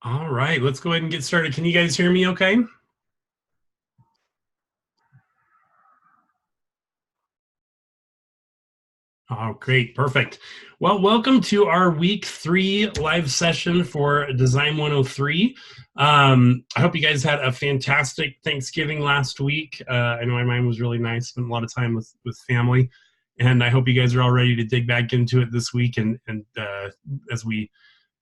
All right, let's go ahead and get started. Can you guys hear me okay? Oh, great, perfect. Well, welcome to our week 3 live session for Design 103. I hope you guys had a fantastic Thanksgiving last week. I know mine was really nice, spent a lot of time with family, and I hope you guys are all ready to dig back into it this week. And as we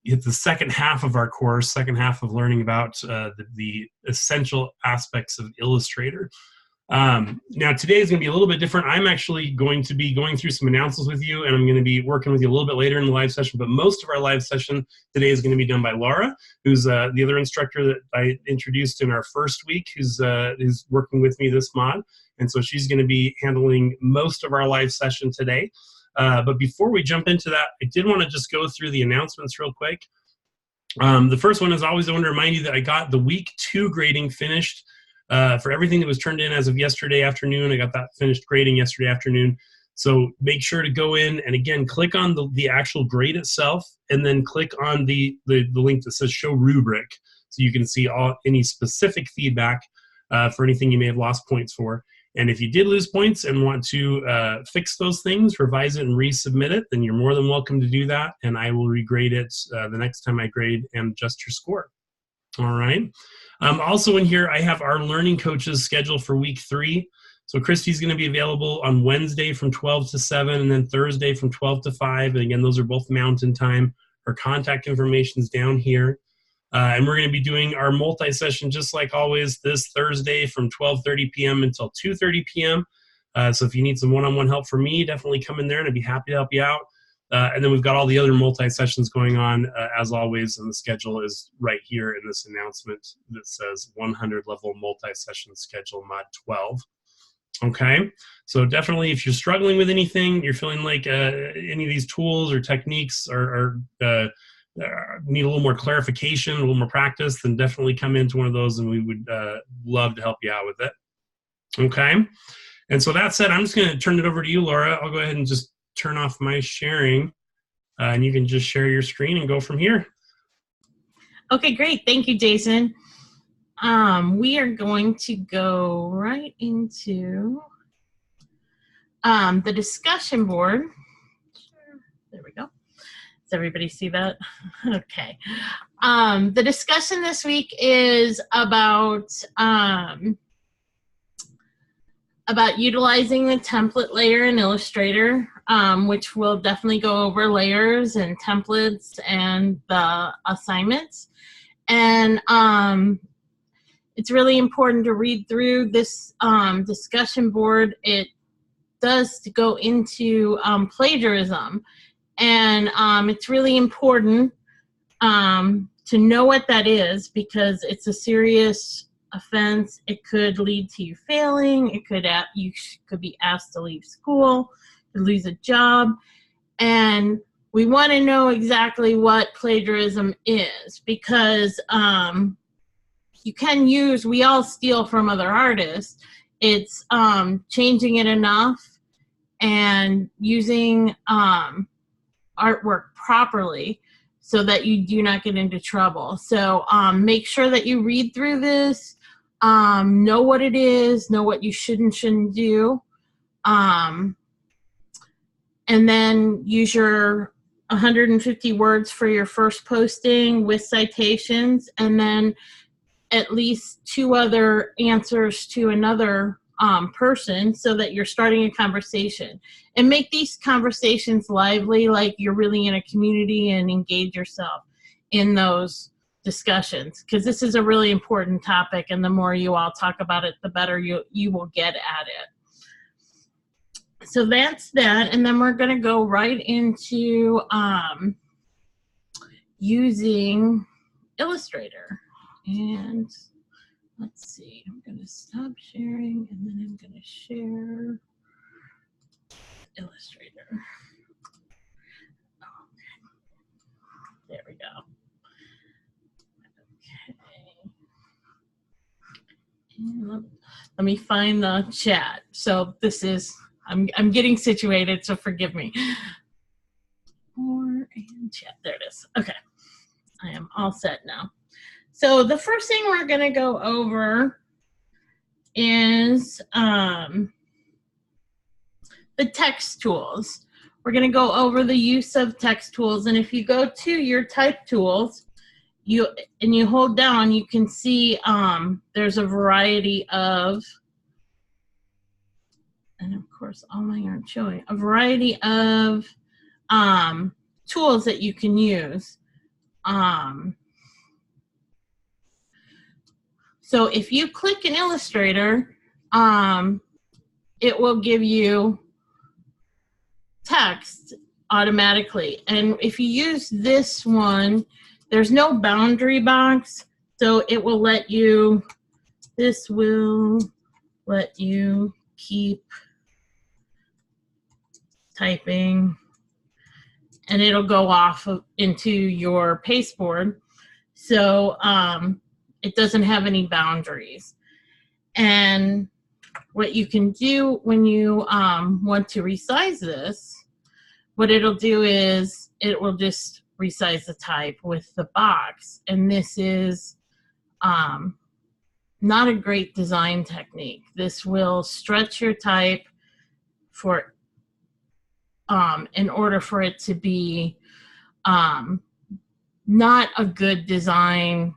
hit the second half of our course, second half of learning about the essential aspects of Illustrator. Now, today is going to be a little bit different. I'm actually going to be going through some announcements with you, and I'm going to be working with you a little bit later in the live session, but most of our live session today is going to be done by Laura, who's the other instructor that I introduced in our first week, who's working with me this mod. And so she's going to be handling most of our live session today. But before we jump into that, I did want to just go through the announcements real quick. The first one is always I want to remind you that I got the week 2 grading finished for everything that was turned in as of yesterday afternoon. I got that finished grading yesterday afternoon. So make sure to go in and again, click on the actual grade itself, and then click on the link that says show rubric, so you can see any specific feedback for anything you may have lost points for. And if you did lose points and want to fix those things, revise it and resubmit it, then you're more than welcome to do that, and I will regrade it the next time I grade and adjust your score. All right. Also in here, I have our learning coaches scheduled for week 3. So Christy's going to be available on Wednesday from 12 to 7, and then Thursday from 12 to 5. And again, those are both Mountain Time. Her contact information is down here. And we're going to be doing our multi-session just like always this Thursday from 12:30 p.m. until 2:30 p.m. So if you need some one-on-one help from me, definitely come in there and I'd be happy to help you out. And then we've got all the other multi-sessions going on as always, and the schedule is right here in this announcement that says 100 level multi-session schedule mod 12. Okay, so definitely if you're struggling with anything, you're feeling like any of these tools or techniques need a little more clarification, a little more practice, then definitely come into one of those and we would love to help you out with it. Okay, and so that said, I'm just going to turn it over to you, Laura. I'll go ahead and just turn off my sharing and you can just share your screen and go from here. Okay, great. Thank you, Jason. We are going to go right into the discussion board. There we go. Does everybody see that? Okay. The discussion this week is about utilizing the template layer in Illustrator, which will definitely go over layers and templates and the assignments. And it's really important to read through this discussion board. It does go into plagiarism. And it's really important to know what that is, because it's a serious offense. It could lead to you failing. You could be asked to leave school, to lose a job. And we want to know exactly what plagiarism is, because you can use, we all steal from other artists. It's changing it enough and using artwork properly so that you do not get into trouble. So make sure that you read through this, know what it is, know what you should and shouldn't do, and then use your 150 words for your first posting with citations, and then at least 2 other answers to another person, so that you're starting a conversation. And make these conversations lively, like you're really in a community, and engage yourself in those discussions, because this is a really important topic, and the more you all talk about it, the better you will get at it. So that's that, and then we're going to go right into using Illustrator. And let's see, I'm going to stop sharing, and then I'm going to share Illustrator. Okay. There we go. Okay. And let me find the chat. So this is, I'm getting situated, so forgive me. More and chat. There it is. Okay. I am all set now. So the first thing we're going to go over is the text tools. We're going to go over the use of text tools, and if you go to your type tools, you hold down, you can see there's a variety of, and of course all mine aren't showing, a variety of tools that you can use. So if you click in Illustrator, it will give you text automatically. And if you use this one, there's no boundary box, so it will let you, this will let you keep typing, and it'll go off into your pasteboard. So it doesn't have any boundaries. And what you can do when you want to resize this, what it'll do is it will just resize the type with the box. And this is not a great design technique. This will stretch your type for in order for it to be not a good design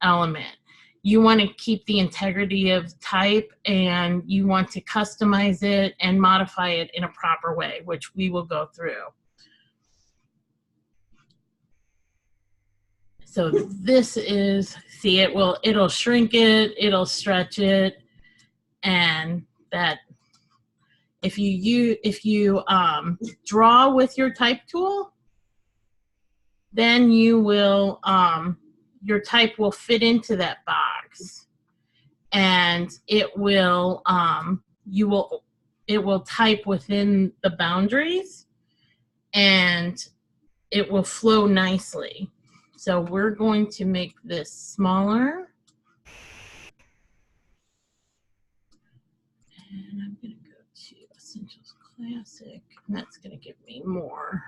element. You want to keep the integrity of type, and you want to customize it and modify it in a proper way, which we will go through. So this is, see, it'll shrink it, it'll stretch it, and that if you draw with your type tool, then you will your type will fit into that box, and it will type within the boundaries, and it will flow nicely. So we're going to make this smaller, and I'm going to go to Essentials Classic, and that's going to give me more.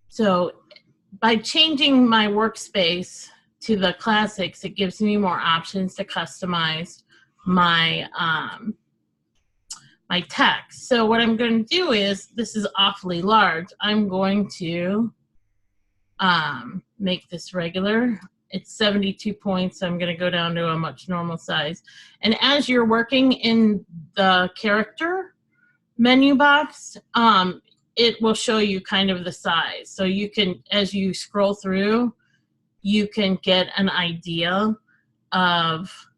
So by changing my workspace to the classics, it gives me more options to customize my my text. So what I'm going to do is, this is awfully large, I'm going to make this regular. It's 72 points, so I'm going to go down to a much normal size. And as you're working in the character menu box, it will show you kind of the size. So you can, as you scroll through, you can get an idea of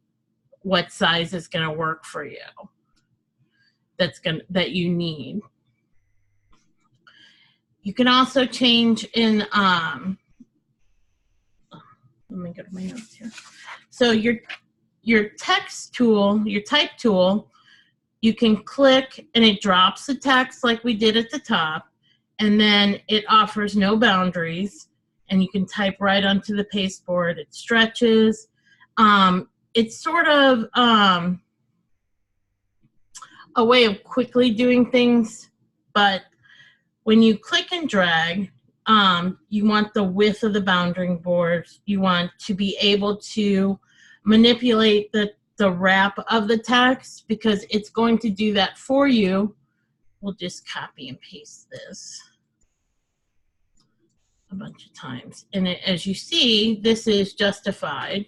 what size is going to work for you, that you need. You can also change in, let me go to my notes here. So your text tool, your type tool, you can click and it drops the text like we did at the top, and then it offers no boundaries, and you can type right onto the pasteboard. It stretches. It's sort of a way of quickly doing things, but when you click and drag, you want the width of the boundary boards. You want to be able to manipulate the wrap of the text, because it's going to do that for you. We'll just copy and paste this a bunch of times. And as you see, this is justified,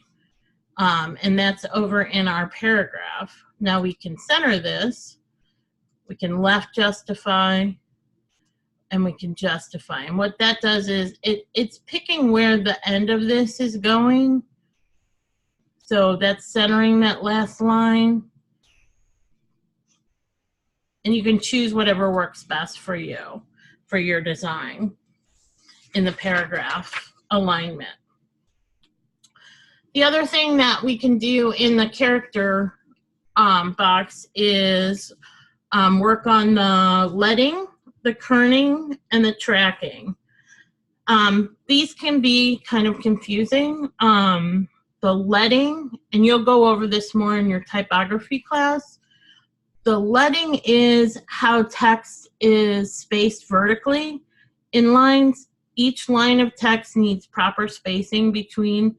and that's over in our paragraph. Now we can center this. We can left justify, and we can justify. And what that does is it's picking where the end of this is going. So that's centering that last line. And you can choose whatever works best for you, for your design in the paragraph alignment. The other thing that we can do in the character box is work on the leading, the kerning, and the tracking. These can be kind of confusing. The leading, and you'll go over this more in your typography class. The leading is how text is spaced vertically in lines, each line of text needs proper spacing between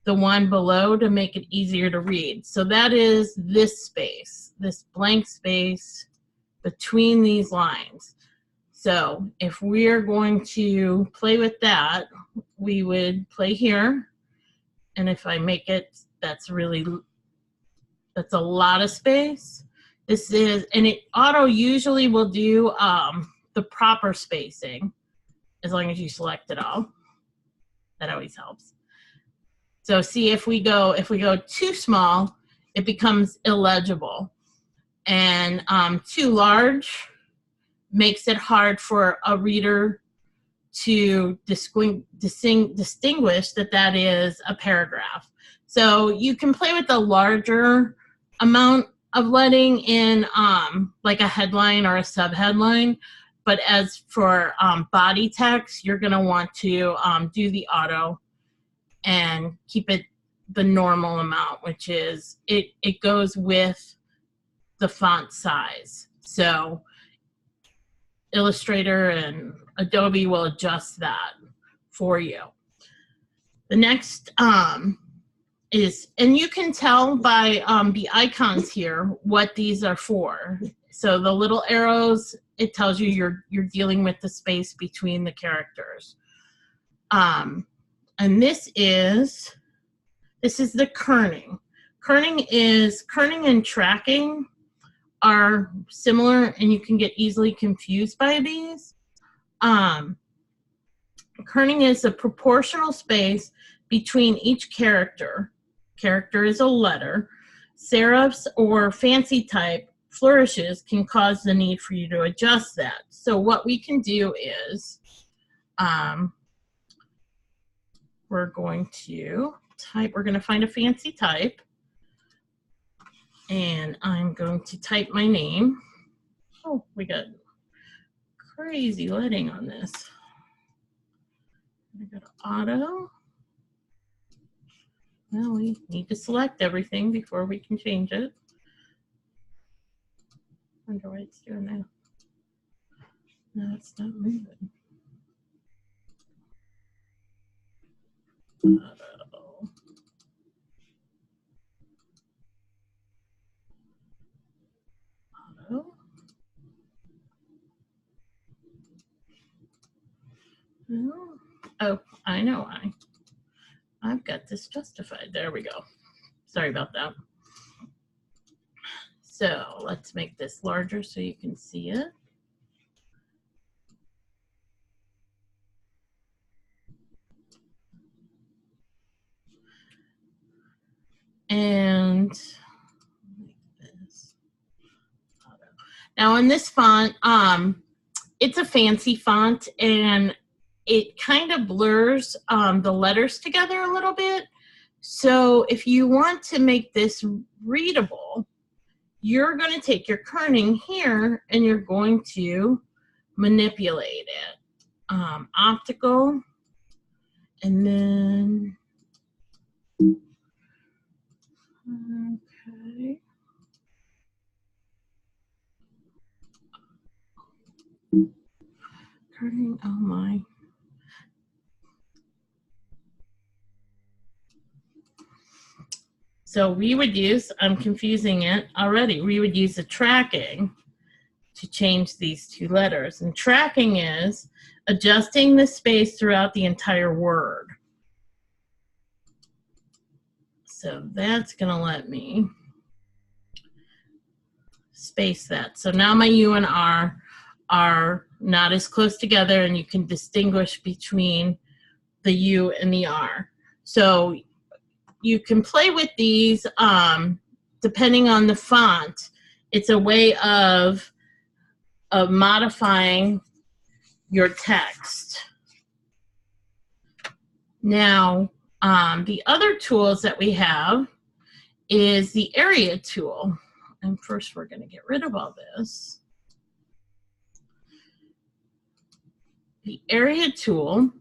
the one below to make it easier to read. So that is this space, this blank space between these lines. So if we're going to play with that, we would play here. And if I make it, that's a lot of space. This is, and it auto usually will do the proper spacing as long as you select it all. That always helps. So see, if we go too small, it becomes illegible. And too large makes it hard for a reader to distinguish that is a paragraph. So you can play with a larger amount of letting in like a headline or a subheadline, but as for body text, you're going to want to do the auto and keep it the normal amount, which is it goes with the font size. So Illustrator and Adobe will adjust that for you. The next is, and you can tell by the icons here what these are for. So the little arrows, it tells you you're dealing with the space between the characters. And this is the kerning. Kerning and tracking are similar, and you can get easily confused by these. Kerning is a proportional space between each character. Character is a letter. Serifs or fancy type flourishes can cause the need for you to adjust that. So what we can do is we're going to find a fancy type. And I'm going to type my name. Oh, we got crazy lighting on this. I go to auto. Well, we need to select everything before we can change it. I wonder why it's doing that. No, it's not moving. Auto. Auto. Oh, I know why. I've got this justified. There we go. Sorry about that. So let's make this larger so you can see it. And now in this font, it's a fancy font, and it kind of blurs the letters together a little bit. So if you want to make this readable, you're going to take your kerning here and you're going to manipulate it. Optical, and then, okay. Kerning, oh my. So we would use, I'm confusing it already, we would use the tracking to change these two letters. And tracking is adjusting the space throughout the entire word. So that's going to let me space that. So now my U and R are not as close together, and you can distinguish between the U and the R. So you can play with these depending on the font. It's a way of modifying your text. Now, the other tools that we have is the area tool. And first we're going to get rid of all this. The area tool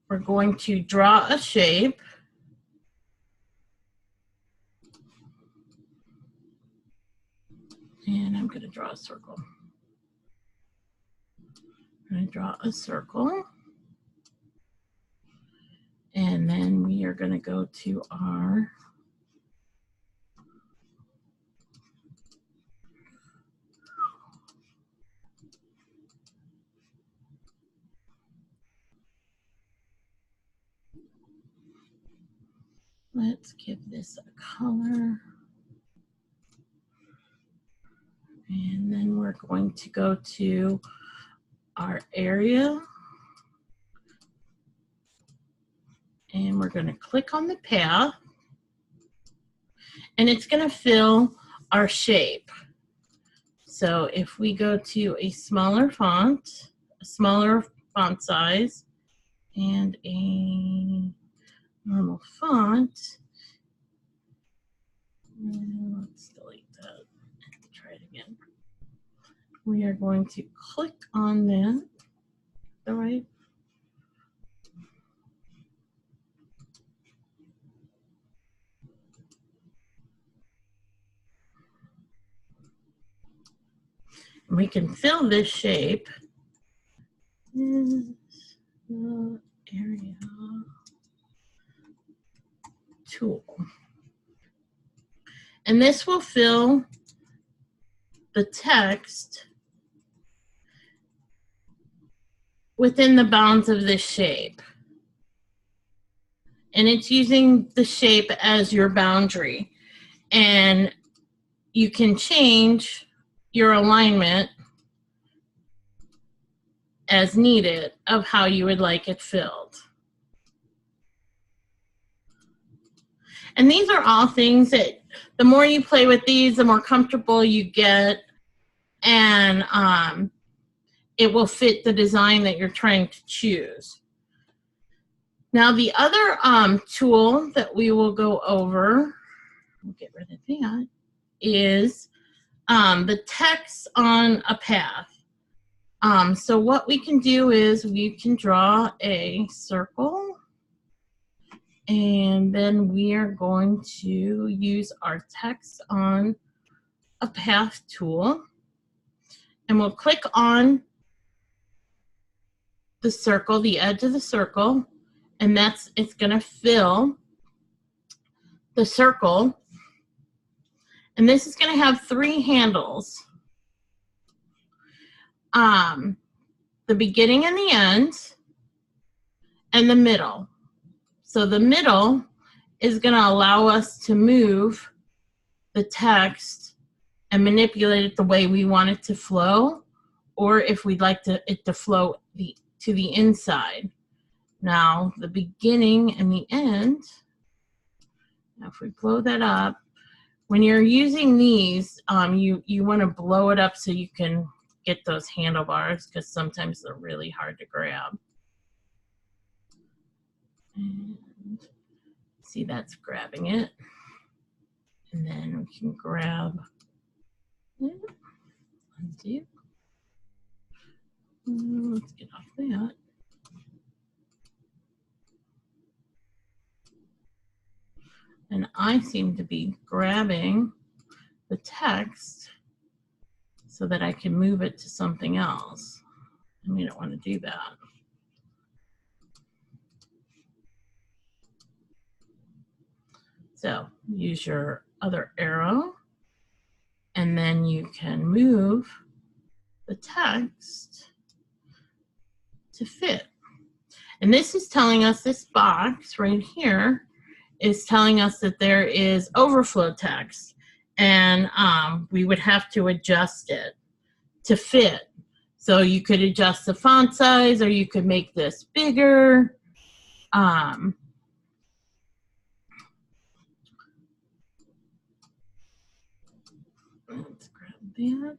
we're going to draw a shape. And I'm going to draw a circle. I'm going to draw a circle. And then we are going to go to our let's give this a color. And then we're going to go to our area. And we're going to click on the path. And it's going to fill our shape. So if we go to a smaller font size, and a normal font, let's delete that and try it again. We are going to click on that, all right. We can fill this shape. The area tool. And this will fill the text within the bounds of this shape. And it's using the shape as your boundary. And you can change your alignment as needed of how you would like it filled. And these are all things that the more you play with these, the more comfortable you get, and it will fit the design that you're trying to choose. Now the other tool that we will go over, we'll get rid of that, is the text on a path. So what we can do is we can draw a circle, and then we are going to use our text on a path tool, and we'll click on the circle, the edge of the circle, and it's going to fill the circle. And this is going to have 3 handles. The beginning and the end, and the middle. So the middle is going to allow us to move the text and manipulate it the way we want it to flow, or if we'd like it to flow to the inside. Now the beginning and the end, now if we blow that up, when you're using these, you want to blow it up so you can get those handlebars, because sometimes they're really hard to grab. And see, that's grabbing it. And then we can grab it, undo. Let's get off that. And I seem to be grabbing the text so that I can move it to something else. And we don't want to do that. So use your other arrow, and then you can move the text to fit. And this is telling us, this box right here is telling us that there is overflow text, and we would have to adjust it to fit. So you could adjust the font size, or you could make this bigger. Let's grab that.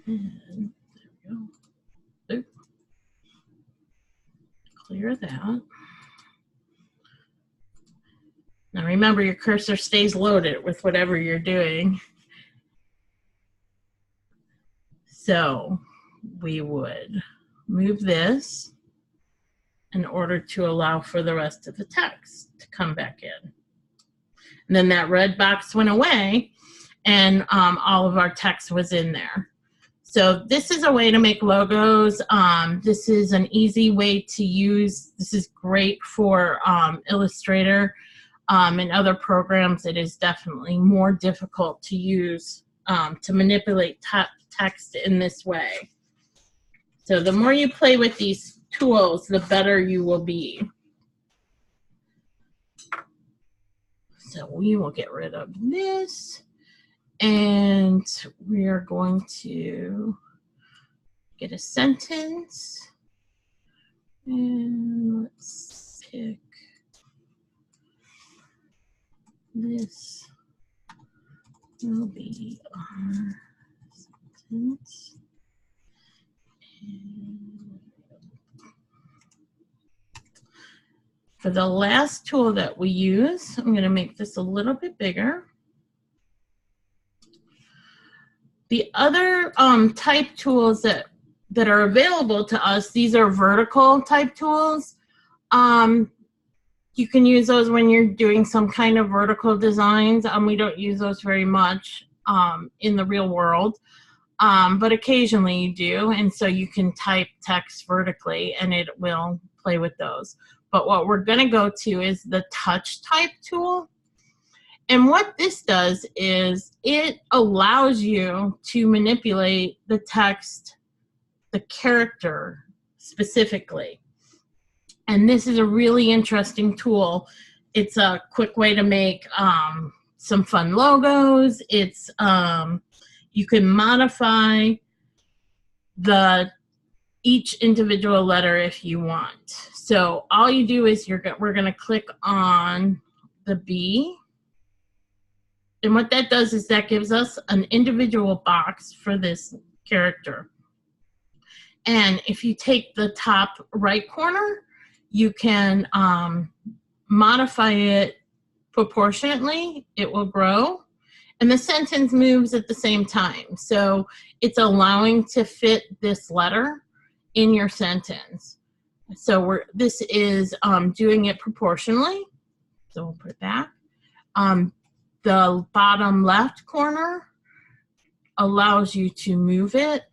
And there we go. Oop. Clear that. Now remember, your cursor stays loaded with whatever you're doing. So we would move this in order to allow for the rest of the text to come back in. And then that red box went away, and all of our text was in there. So this is a way to make logos. This is an easy way to use. This is great for Illustrator and other programs. It is definitely more difficult to use to manipulate text in this way. So the more you play with these tools, the better you will be. So we will get rid of this, and we are going to get a sentence, and let's pick this will be our sentence. For the last tool that we use, I'm going to make this a little bit bigger. The other type tools that are available to us, these are vertical type tools. You can use those when you're doing some kind of vertical designs. We don't use those very much in the real world, but occasionally you do, and so you can type text vertically and it will play with those. But what we're going to go to is the touch type tool. And what this does is it allows you to manipulate the text, the character specifically. And this is a really interesting tool. It's a quick way to make some fun logos. It's you can modify each individual letter if you want. So all you do is we're going to click on the B. And what that does is that gives us an individual box for this character. And if you take the top right corner, you can modify it proportionately. It will grow. And the sentence moves at the same time. So it's allowing to fit this letter in your sentence. So this is doing it proportionally. So we'll put it back. The bottom left corner allows you to move it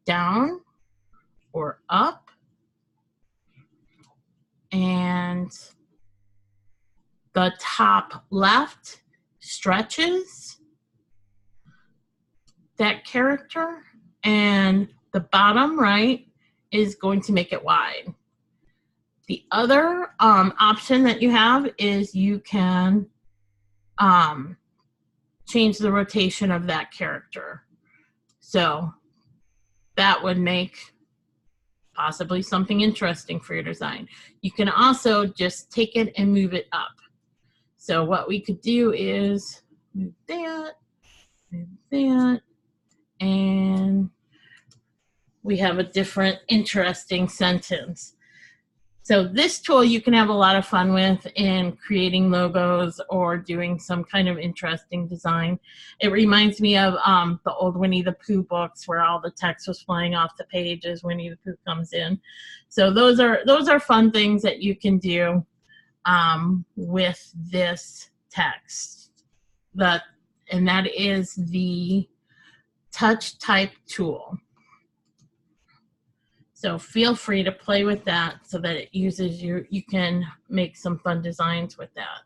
down or up. And the top left stretches that character, and the bottom right is going to make it wide. The other option that you have is you can change the rotation of that character. So that would make possibly something interesting for your design. You can also just take it and move it up. So what we could do is move that, and we have a different interesting sentence. So this tool you can have a lot of fun with in creating logos or doing some kind of interesting design. It reminds me of the old Winnie the Pooh books where all the text was flying off the page as Winnie the Pooh comes in. So those are fun things that you can do with this text. And that is the touch type tool. So feel free to play with that so that it uses you can make some fun designs with that.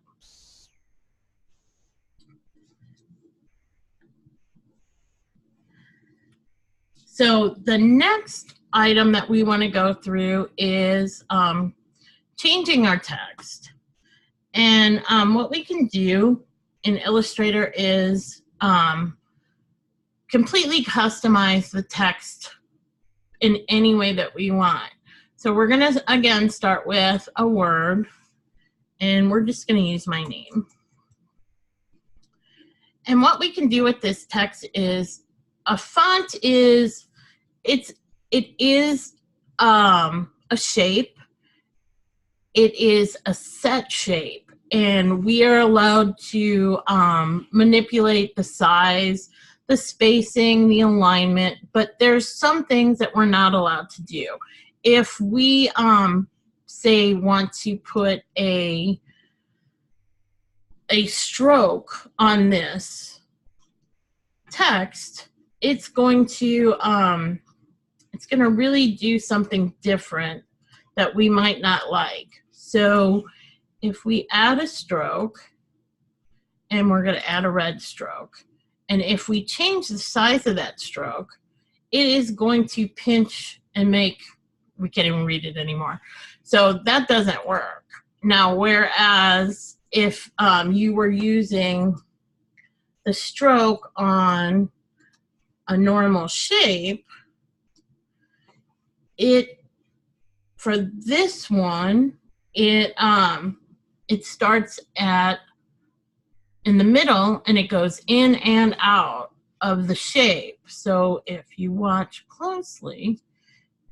So the next item that we want to go through is changing our text. And what we can do in Illustrator is completely customize the text in any way that we want. So we're going to, again, start with a word, and we're just going to use my name. And what we can do with this text is a font is, it is a shape. It is a set shape, and we are allowed to manipulate the size, the spacing, the alignment, but there's some things that we're not allowed to do. If we, say, want to put a stroke on this, text, it's going to really do something different that we might not like. So if we add a stroke, and we're going to add a red stroke, and if we change the size of that stroke, it is going to pinch and make, we can't even read it anymore. So that doesn't work. Now, whereas if you were using the stroke on a normal shape, for this one, it starts in the middle, and it goes in and out of the shape. So if you watch closely,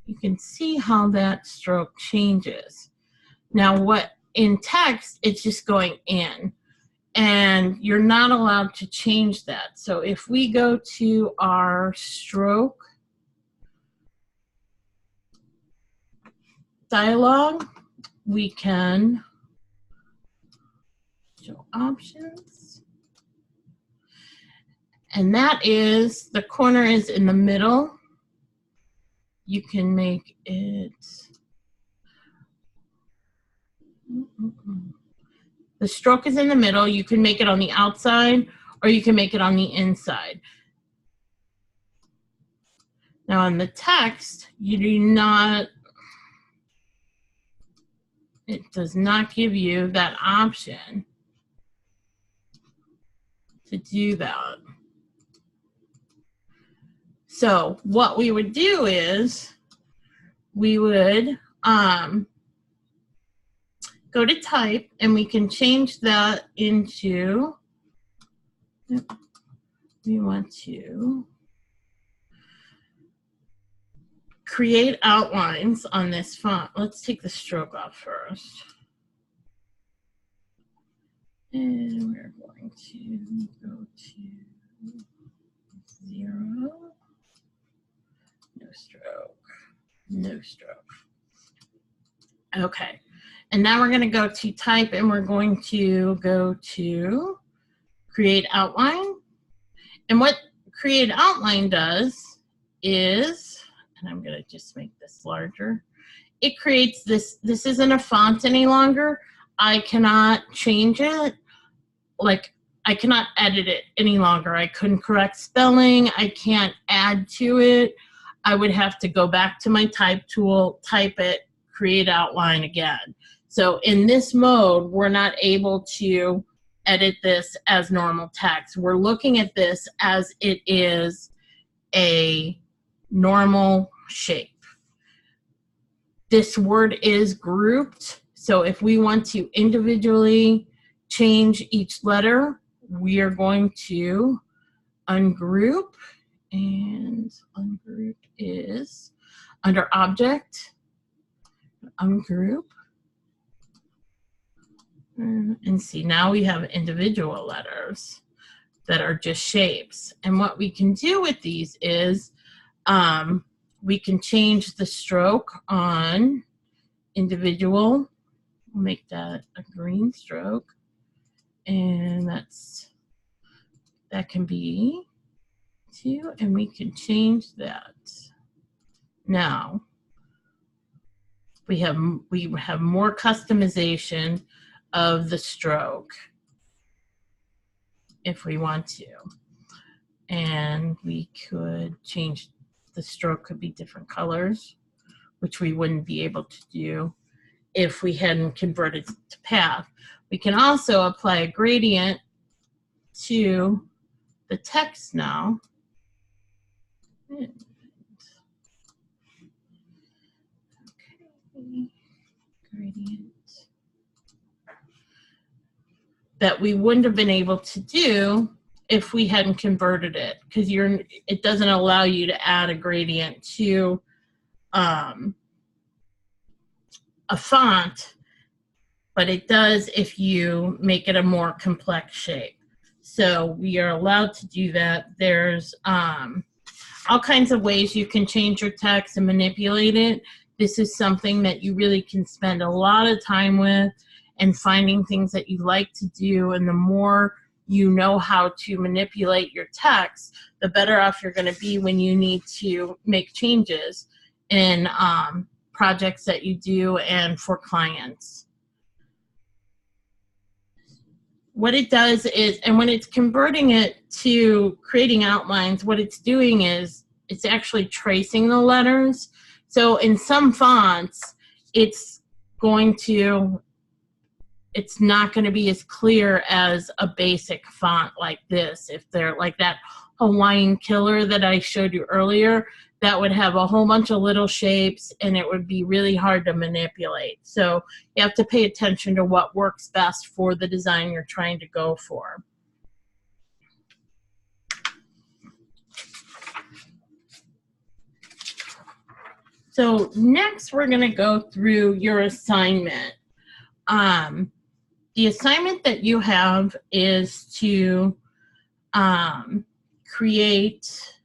you can see how that stroke changes. Now, what in text, it's just going in, and you're not allowed to change that. So if we go to our stroke dialog, we can show options, and that is, the corner is in the middle. You can make it, the stroke is in the middle. You can make it on the outside, or you can make it on the inside. Now on the text, you do not, it does not give you that option to do that. So what we would do is we would go to type, and we can change that into, we want to create outlines on this font. Let's take the stroke off first. And we're going to go to 0. No stroke. No stroke. Okay. And now we're going to go to type, and we're going to go to create outline. And what create outline does is, and I'm going to just make this larger, it creates this. This isn't a font any longer. I cannot change it. Like, I cannot edit it any longer. I couldn't correct spelling. I can't add to it. I would have to go back to my type tool, type it, create outline again. So in this mode, we're not able to edit this as normal text. We're looking at this as it is a normal shape. This word is grouped. So if we want to individually change each letter, we are going to ungroup, and ungroup is under object, ungroup, and see, now we have individual letters that are just shapes. And what we can do with these is we can change the stroke on individual. We'll make that a green stroke, and that can be 2, and we can change that. Now we have more customization of the stroke if we want to, and we could change the stroke, could be different colors, which we wouldn't be able to do if we hadn't converted to path. We can also apply a gradient to the text now. Okay. Gradient. That we wouldn't have been able to do if we hadn't converted it, because it doesn't allow you to add a gradient to a font, but it does if you make it a more complex shape. So we are allowed to do that. There's all kinds of ways you can change your text and manipulate it. This is something that you really can spend a lot of time with and finding things that you like to do. And the more you know how to manipulate your text, the better off you're going to be when you need to make changes in projects that you do and for clients. What it does is, and when it's converting it to creating outlines, what it's doing is it's actually tracing the letters. So in some fonts, it's not going to be as clear as a basic font like this. If they're like that Hawaiian Killer that I showed you earlier, that would have a whole bunch of little shapes and it would be really hard to manipulate. So you have to pay attention to what works best for the design you're trying to go for. So next we're going to go through your assignment. The assignment that you have is to create,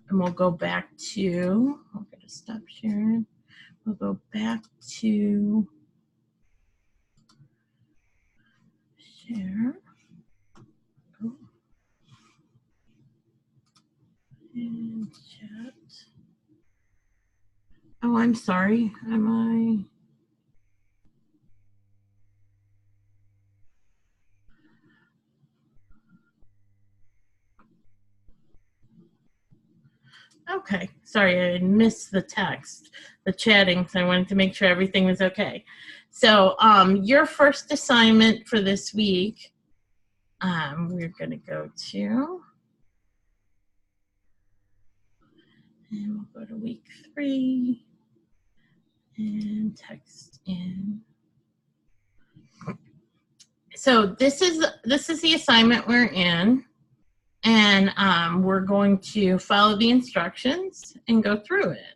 and we'll go back to, I'm going to stop sharing. We'll go back to share. Oh. And chat. Oh, I'm sorry. Am I? Okay, sorry, I missed the text, the chatting, so I wanted to make sure everything was okay. So your first assignment for this week, we're going to go to, and we'll go to week 3, and text in. So this is the assignment we're in. And we're going to follow the instructions and go through it.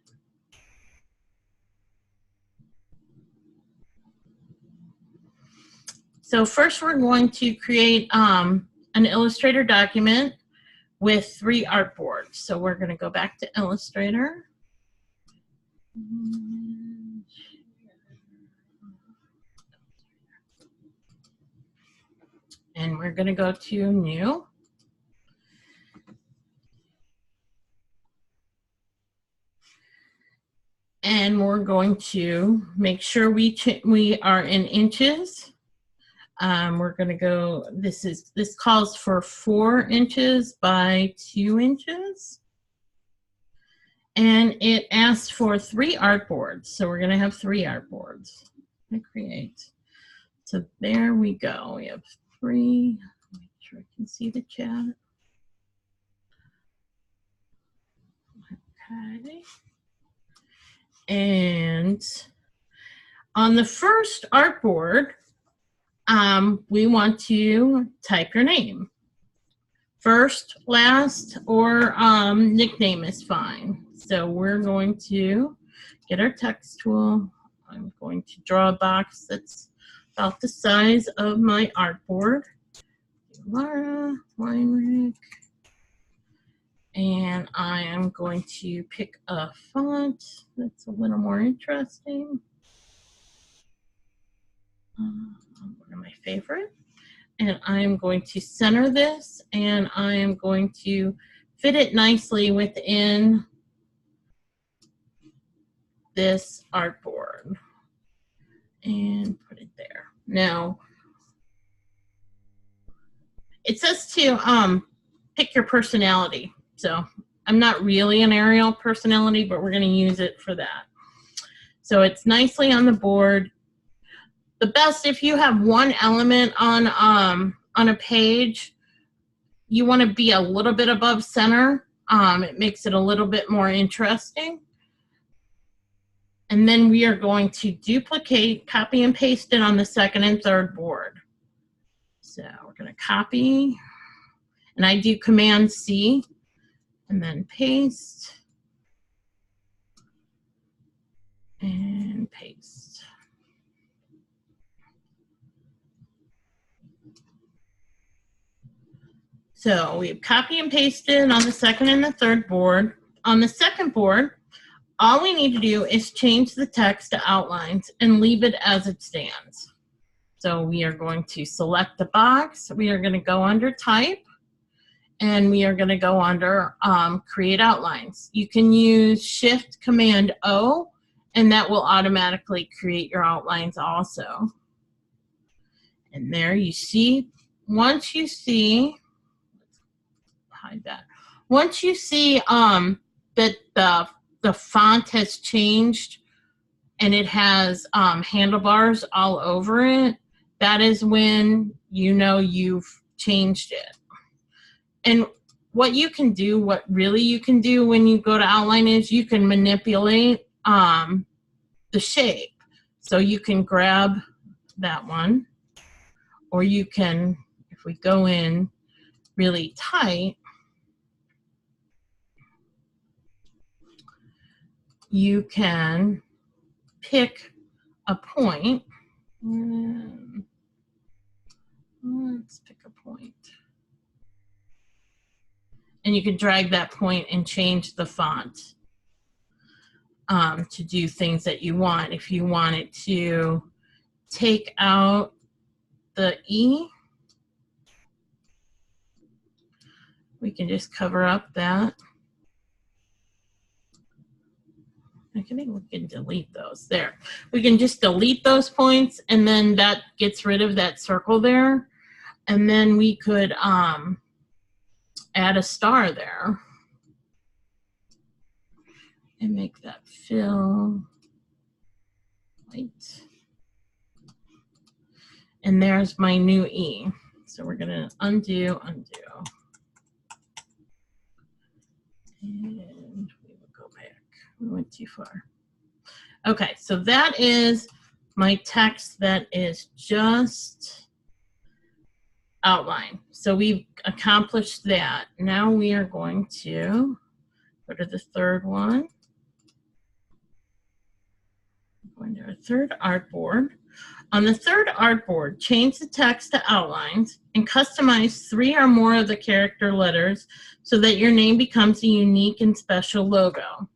So first we're going to create an Illustrator document with 3 artboards. So we're going to go back to Illustrator. And we're going to go to New. And we're going to make sure we are in inches. We're going to go, this calls for 4 inches by 2 inches. And it asks for 3 artboards. So we're going to have 3 artboards to create. So there we go. We have 3. Make sure I can see the chat. Okay. And on the first artboard, we want to type your name. First, last, or nickname is fine. So we're going to get our text tool. I'm going to draw a box that's about the size of my artboard. Laura Weinrich. And I am going to pick a font that's a little more interesting. One of my favorite. And I am going to center this, and I am going to fit it nicely within this artboard. And put it there. Now, it says to pick your personality. So I'm not really an Arial personality, but we're going to use it for that. So it's nicely on the board. The best, if you have one element on a page, you want to be a little bit above center. It makes it a little bit more interesting. And then we are going to duplicate, copy and paste it on the second and third board. So we're going to copy, and I do Command C. And then paste, and paste. So we've copy and pasted on the second and the third board. On the second board, all we need to do is change the text to outlines and leave it as it stands. So we are going to select the box. We are going to go under type, and we are going to go under create outlines. You can use Shift Command O, and that will automatically create your outlines also. And there you see, once you see, hide that. Once you see that the font has changed and it has handlebars all over it, that is when you know you've changed it. And what you can do, what really you can do when you go to outline is you can manipulate the shape. So you can grab that one, or you can, if we go in really tight, you can pick a point. Let's pick a point. And you can drag that point and change the font to do things that you want. If you wanted to take out the E, we can just cover up that. I think we can delete those. There. We can just delete those points, and then that gets rid of that circle there. And then we could add a star there and make that fill white. And there's my new E. So we're going to undo. And we will go back. We went too far. Okay, so that is my text that is just outline. So we've accomplished that. Now we are going to go to the third one. Going to our third artboard. On the third artboard, change the text to outlines and customize 3 or more of the character letters so that your name becomes a unique and special logo.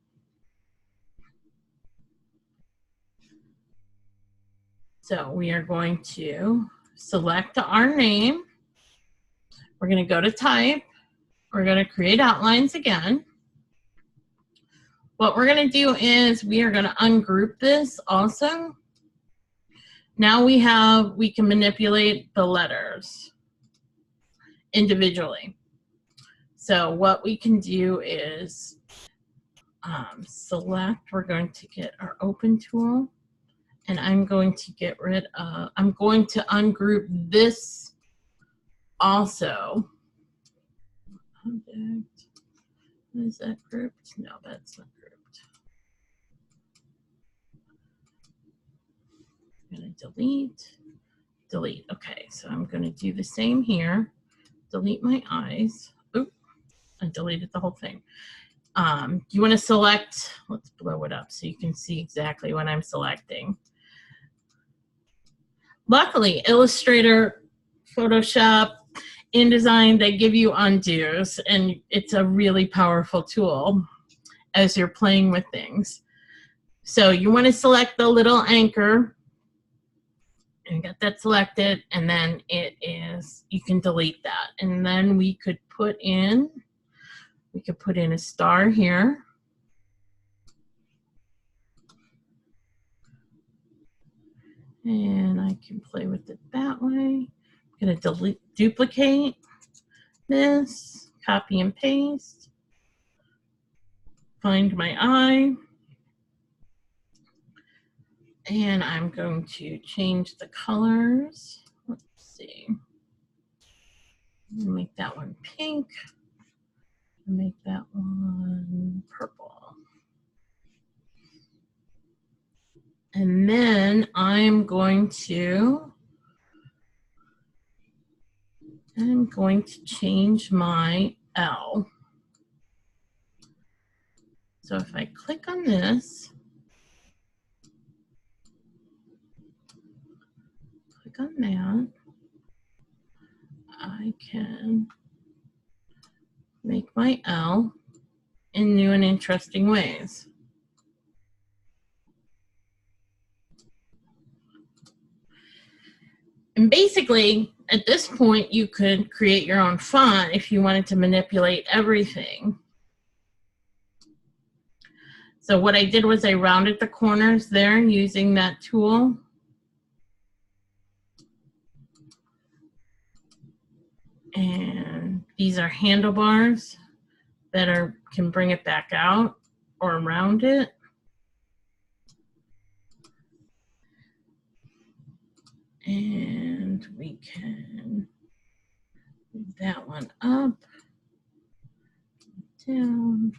So we are going to select our name. We're going to go to type. We're going to create outlines again. What we're going to do is we are going to ungroup this also. Now we can manipulate the letters individually. So what we can do is select, we're going to get our open tool, and I'm going to get rid of, I'm going to ungroup this also. Object, is that grouped? No, that's not grouped. I'm going to delete. Okay, so I'm going to do the same here. Delete my eyes. Oop, I deleted the whole thing. You want to select, let's blow it up so you can see exactly what I'm selecting. Luckily, Illustrator, Photoshop, InDesign, they give you undos, and it's a really powerful tool as you're playing with things. So you want to select the little anchor, and get that selected, and then you can delete that. And then we could put in a star here. And I can play with it that way. I'm going to duplicate this, copy and paste, find my eye. And I'm going to change the colors. Let's see. Make that one pink. Make that one purple. And then I'm going to change my L. So if I click on this, click on that, I can make my L in new and interesting ways. And basically, at this point, you could create your own font if you wanted to manipulate everything. So what I did was I rounded the corners there using that tool. And these are handlebars that can bring it back out or around it. And we can move that one up, down.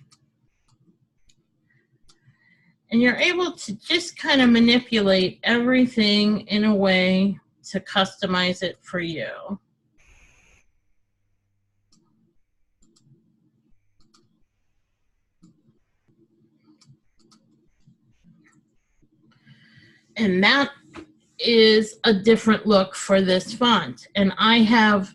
And you're able to just kind of manipulate everything in a way to customize it for you. And that is a different look for this font. And I have,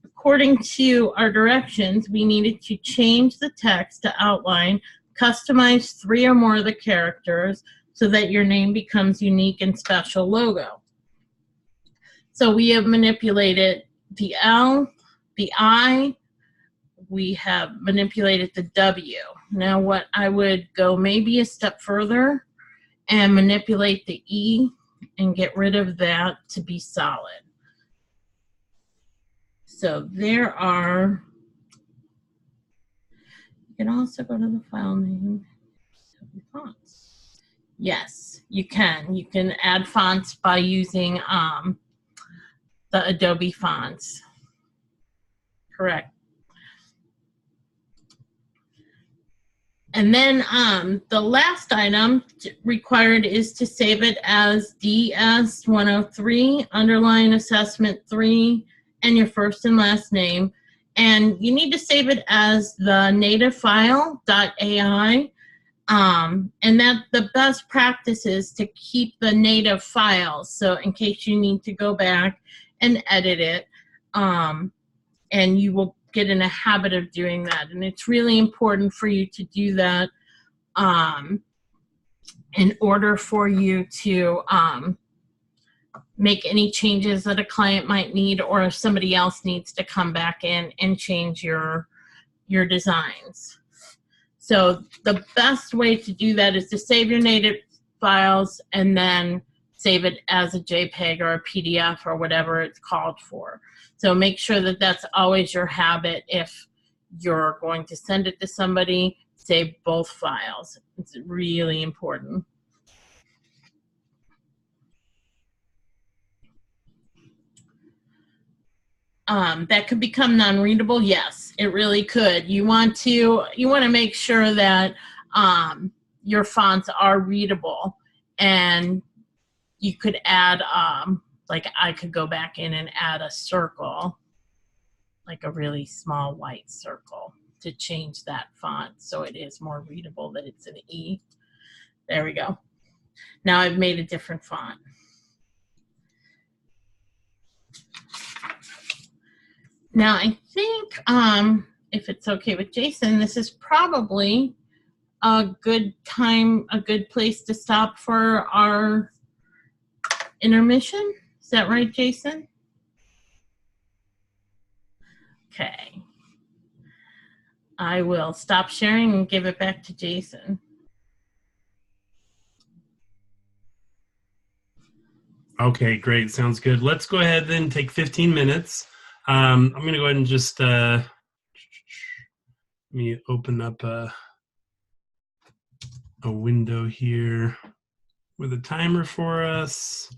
according to our directions, we needed to change the text to outline, customize 3 or more of the characters so that your name becomes unique and special logo. So we have manipulated the L, the I, we have manipulated the W. Now what I would go maybe a step further and manipulate the E and get rid of that to be solid. So there are, you can also go to the file name, fonts. Yes, you can. You can add fonts by using the Adobe fonts. Correct. And then the last item required is to save it as DES103, underline assessment 3, and your first and last name. And you need to save it as the native file.ai. And that the best practice is to keep the native files. So in case you need to go back and edit it, and you will get in a habit of doing that. And it's really important for you to do that in order for you to make any changes that a client might need, or if somebody else needs to come back in and change your designs. So the best way to do that is to save your native files and then save it as a JPEG or a PDF or whatever it's called for. So make sure that that's always your habit. If you're going to send it to somebody, save both files. It's really important. That could become non-readable. Yes, it really could. You want to make sure that your fonts are readable, and you could add like I could go back in and add a circle, like a really small white circle, to change that font so it is more readable, that it's an E. There we go. Now I've made a different font. Now I think, if it's okay with Jason, this is probably a good time, a good place to stop for our intermission. Is that right, Jason? Okay. I will stop sharing and give it back to Jason. Okay, great. Sounds good. Let's go ahead and take 15 minutes. I'm going to go ahead and just let me open up a window here with a timer for us.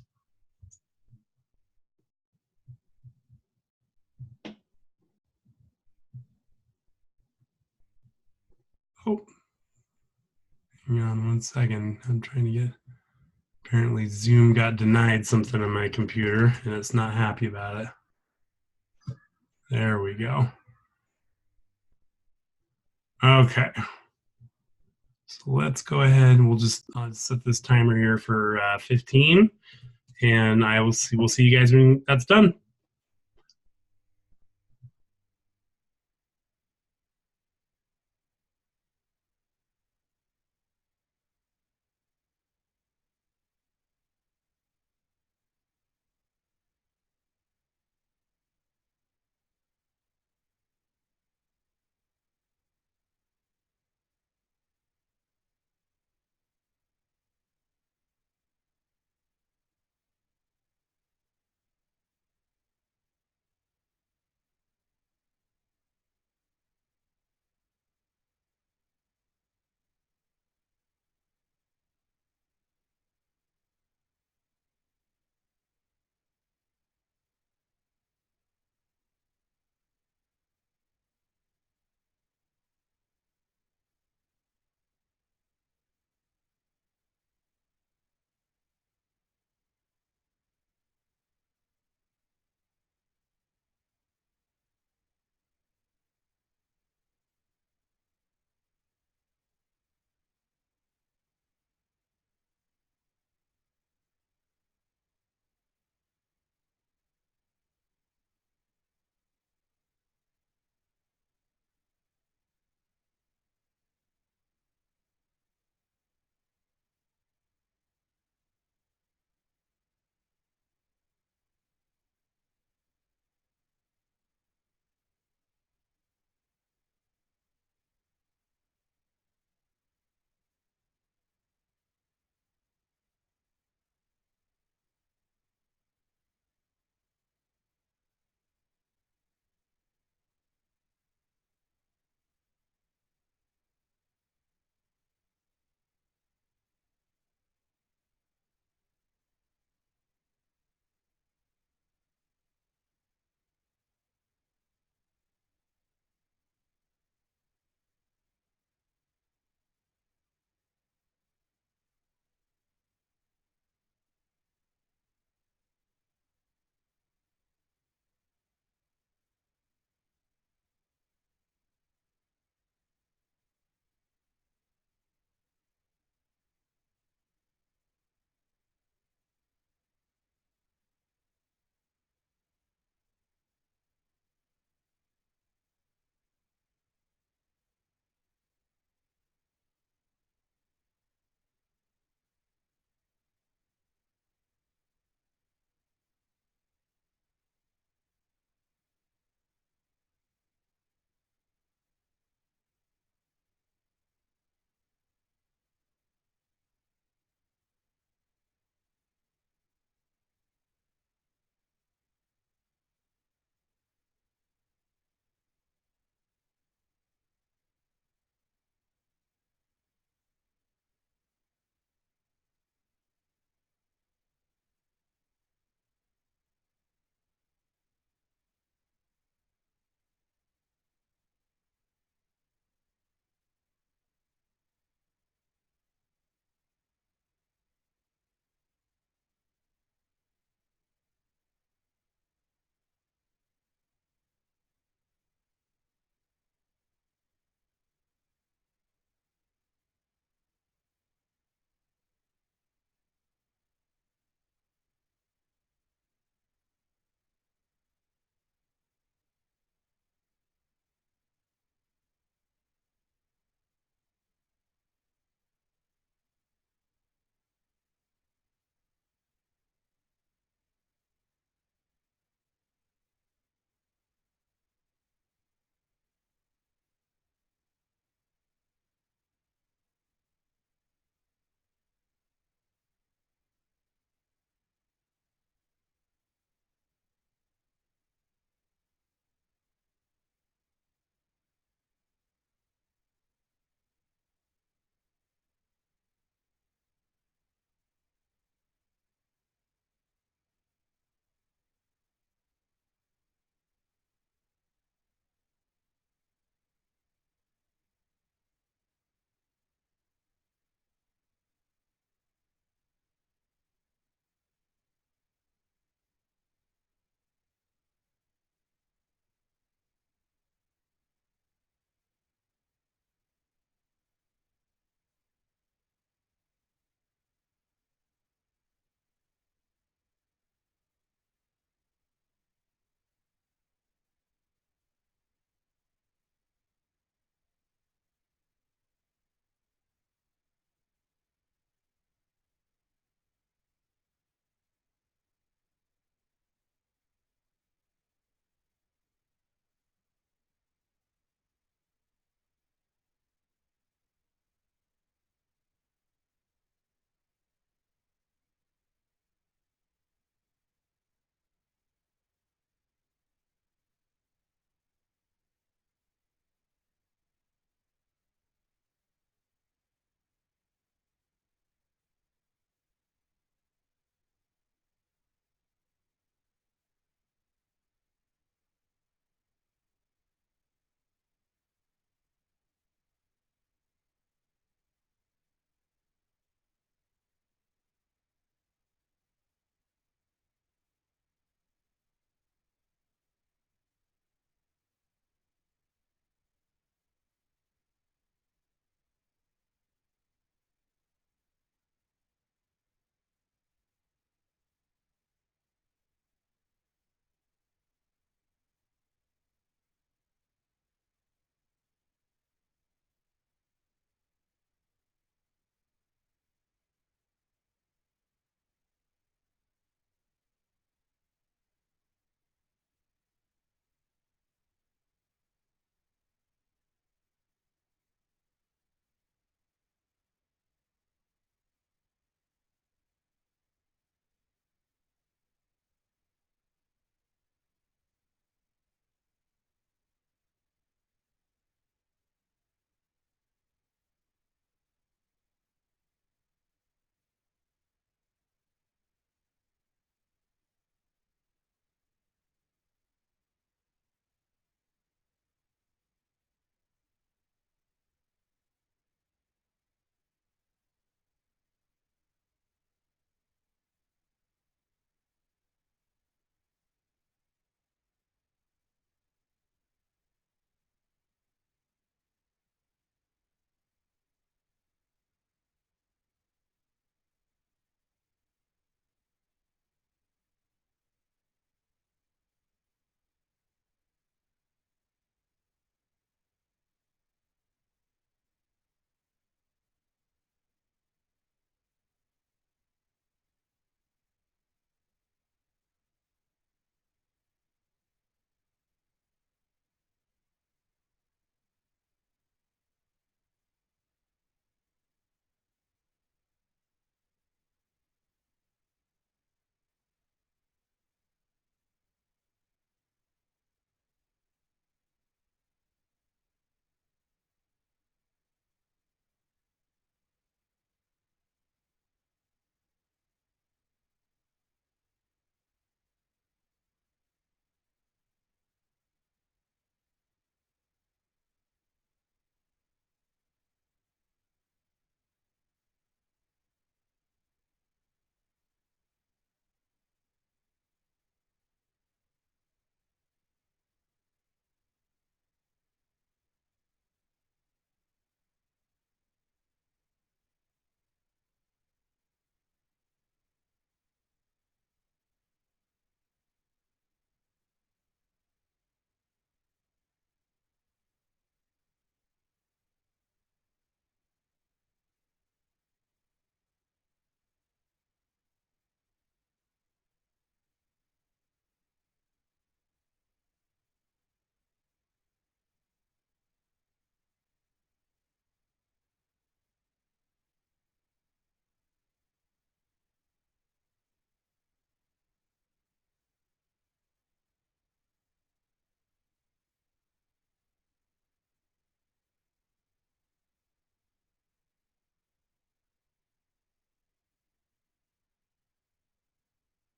Oh, hang on 1 second. I'm trying to get, apparently Zoom got denied something on my computer and it's not happy about it. There we go. Okay. So let's go ahead and I'll set this timer here for 15, and we'll see you guys when that's done.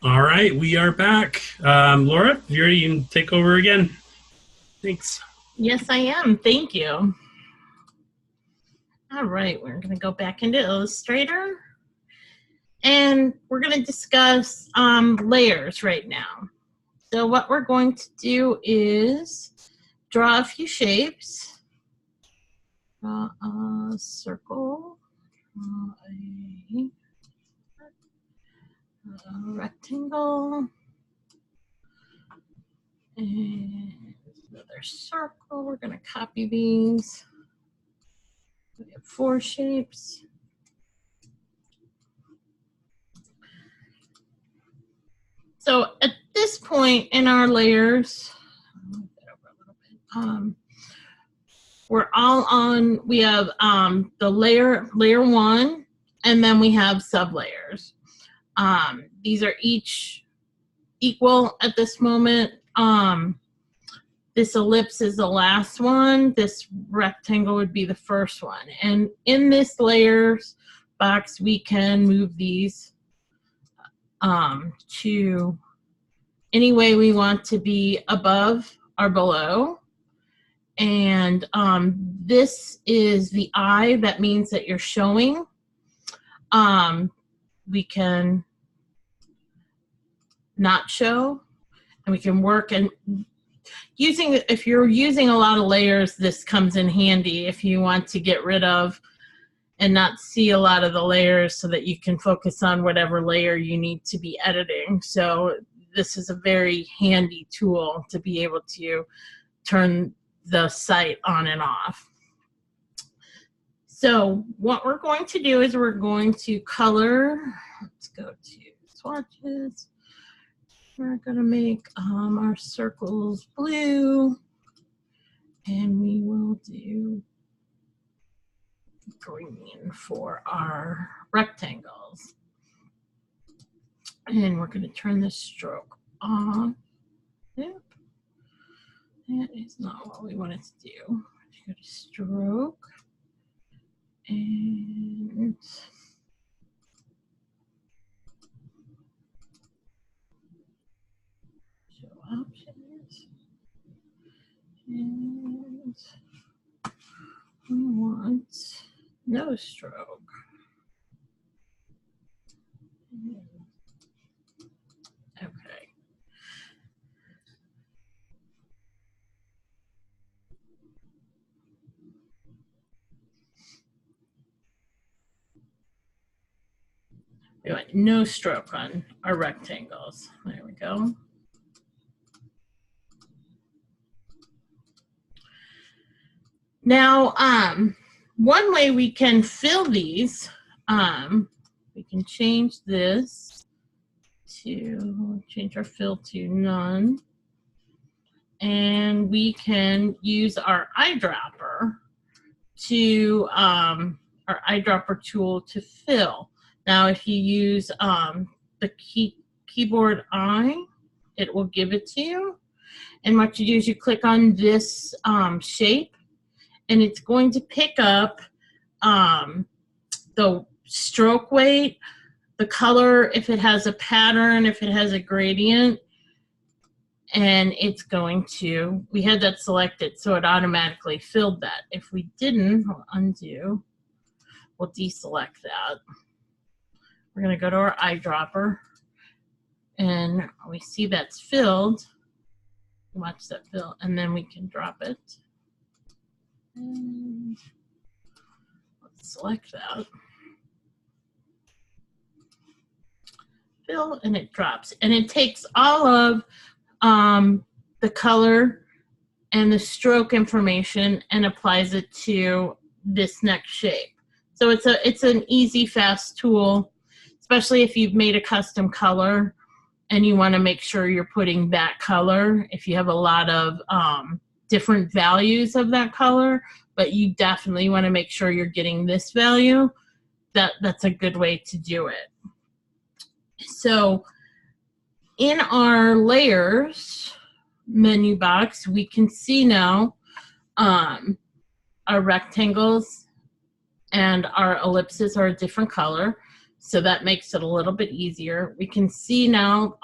All right, we are back. Laura, if you're ready, you can take over again. Thanks. Yes, I am. Thank you. All right, we're going to go back into Illustrator. And we're going to discuss layers right now. So what we're going to do is draw a few shapes. Draw a circle. Draw a rectangle. And another circle. We're going to copy these. We have 4 shapes. So at this point in our layers, we're all on, we have the layer 1, and then we have sublayers. These are each equal at this moment. This ellipse is the last one. This rectangle would be the first one. And in this layers box, we can move these to any way we want to be above or below. And this is the eye. That means that you're showing. We can not show, and we can work. And if you're using a lot of layers, this comes in handy if you want to get rid of and not see a lot of the layers so that you can focus on whatever layer you need to be editing. So this is a very handy tool to be able to turn the site on and off. So what we're going to do is we're going to color. Let's go to swatches. We're going to make our circles blue, and we will do green for our rectangles. And we're going to turn the stroke on. Yep. That is not what we wanted to do. Go to stroke and show options. And we want no stroke. Okay. We want no stroke on our rectangles. There we go. Now, one way we can fill these, we can change this to, change our fill to none. And we can use our eyedropper to, our eyedropper tool to fill. Now, if you use the keyboard eye, it will give it to you. And what you do is you click on this shape, and it's going to pick up the stroke weight, the color, if it has a pattern, if it has a gradient, and it's going to, we had that selected, so it automatically filled that. If we didn't, we'll undo, we'll deselect that. We're going to go to our eyedropper, and we see that's filled. Watch that fill, and then we can drop it. And let's select that. Fill, and it drops. And it takes all of the color and the stroke information and applies it to this next shape. So it's an easy, fast tool, especially if you've made a custom color and you want to make sure you're putting that color. If you have a lot of different values of that color, but you definitely want to make sure you're getting this value, that's a good way to do it. So in our layers menu box, we can see now our rectangles and our ellipses are a different color. So that makes it a little bit easier. We can see now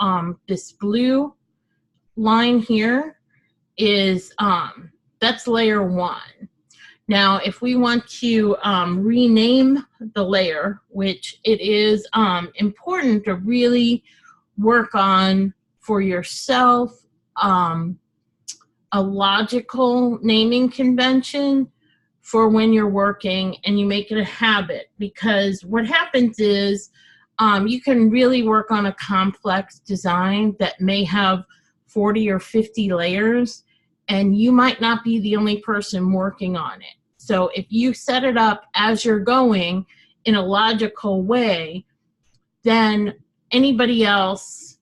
this blue line here is, that's layer 1. Now, if we want to rename the layer, which it is important to really work on for yourself, a logical naming convention for when you're working, and you make it a habit, because what happens is you can really work on a complex design that may have 40 or 50 layers, and you might not be the only person working on it. So if you set it up as you're going in a logical way, then anybody else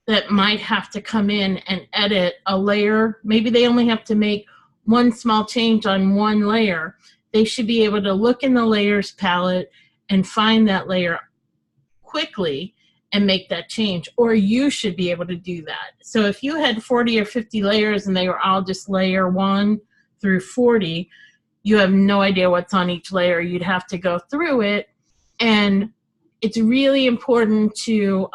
that might have to come in and edit a layer, maybe they only have to make one small change on one layer, they should be able to look in the layers palette and find that layer quickly and make that change, or you should be able to do that. So if you had 40 or 50 layers and they were all just layer 1 through 40, you have no idea what's on each layer. You'd have to go through it, and it's really important to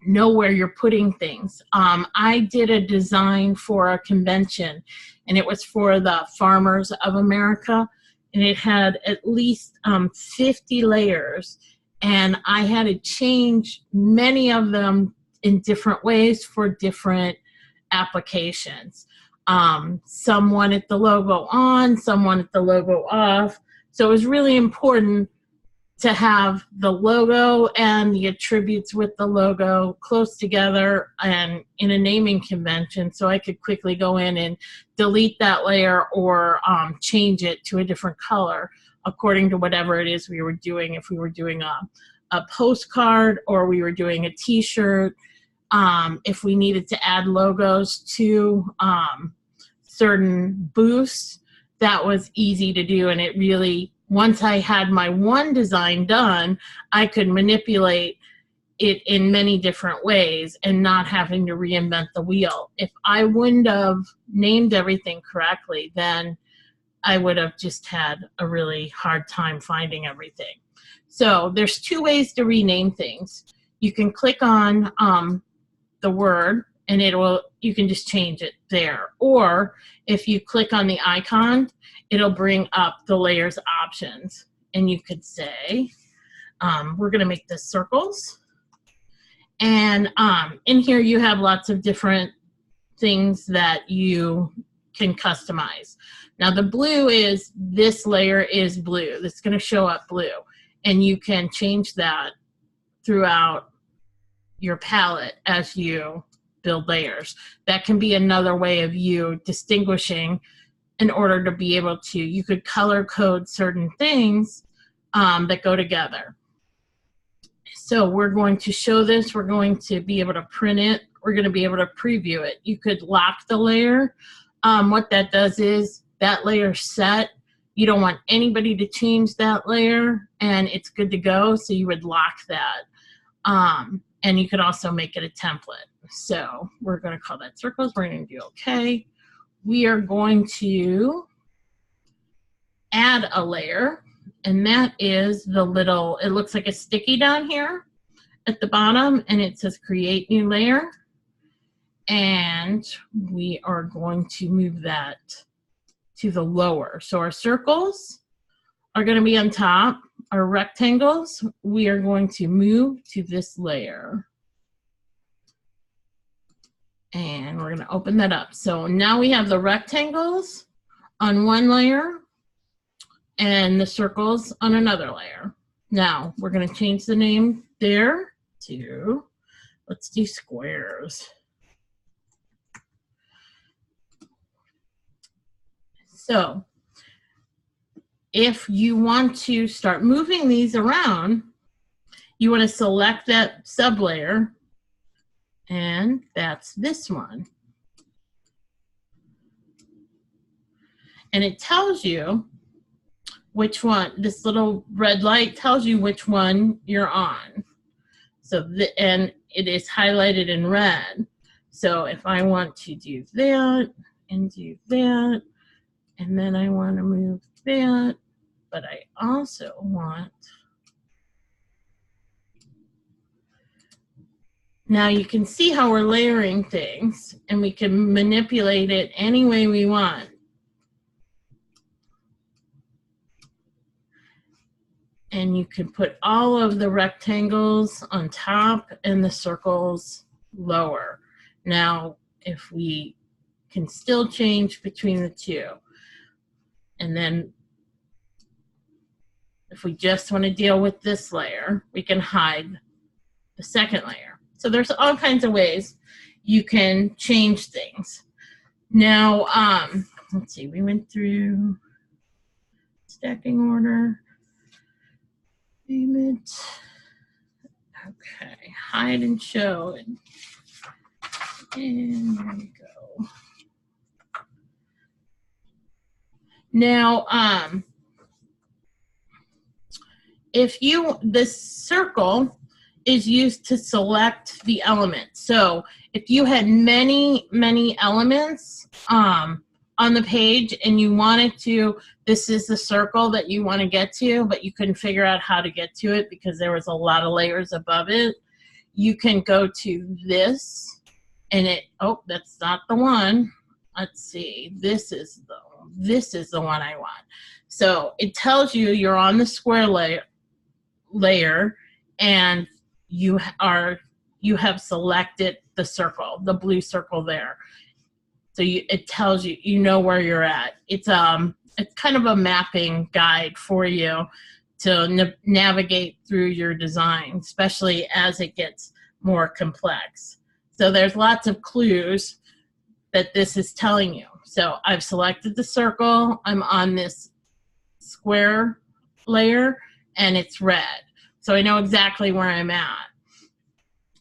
know where you're putting things. I did a design for a convention, and it was for the Farmers of America, and it had at least 50 layers, and I had to change many of them in different ways for different applications. Some wanted the logo on, some wanted the logo off, so it was really important to have the logo and the attributes with the logo close together and in a naming convention, so I could quickly go in and delete that layer or change it to a different color according to whatever it is we were doing. If we were doing a postcard, or we were doing a t-shirt, if we needed to add logos to certain booths, that was easy to do. And it really, once I had my one design done, I could manipulate it in many different ways and not having to reinvent the wheel. If I wouldn't have named everything correctly, then I would have just had a really hard time finding everything. So there's 2 ways to rename things. You can click on the word, and you can just change it there. Or if you click on the icon, it'll bring up the layers options, and you could say, we're going to make this circles. And in here you have lots of different things that you can customize. Now the blue is, this layer is blue. It's going to show up blue, and you can change that throughout your palette as you build layers. That can be another way of you distinguishing in order to be able to, you could color code certain things that go together. So we're going to show this, we're going to be able to print it, we're going to be able to preview it. You could lock the layer. What that does is, that layer's set. You don't want anybody to change that layer, and it's good to go, so you would lock that. And you could also make it a template. So we're going to call that circles. We're going to do OK. We are going to add a layer, and that is the little, it looks like a sticky down here at the bottom, and it says create new layer. And we are going to move that to the lower. So our circles are going to be on top. Our rectangles, we are going to move to this layer. And we're going to open that up. So now we have the rectangles on one layer and the circles on another layer. Now we're going to change the name there to, let's do squares. So if you want to start moving these around, you want to select that sublayer, and that's this one. And it tells you which one, this little red light tells you which one you're on. So, and it is highlighted in red. So if I want to do that and do that, and then I want to move that, but I also want Now you can see how we're layering things, and we can manipulate it any way we want. And you can put all of the rectangles on top and the circles lower. Now, if we can still change between the two. And then if we just want to deal with this layer, we can hide the second layer. So there's all kinds of ways you can change things. Now, let's see, we went through stacking order, payment. Okay, hide and show. And there we go. Now, this circle is used to select the element. So if you had many elements on the page and you wanted to, this is the circle that you want to get to, but you couldn't figure out how to get to it because there was a lot of layers above it, you can go to this and oh, that's not the one. Let's see, this is the one I want. So it tells you you're on the square layer and you have selected the circle, the blue circle there. So it tells you, you know where you're at. It's kind of a mapping guide for you to navigate through your design, especially as it gets more complex. So there's lots of clues that this is telling you. So I've selected the circle, I'm on this square layer, and it's red. So I know exactly where I'm at.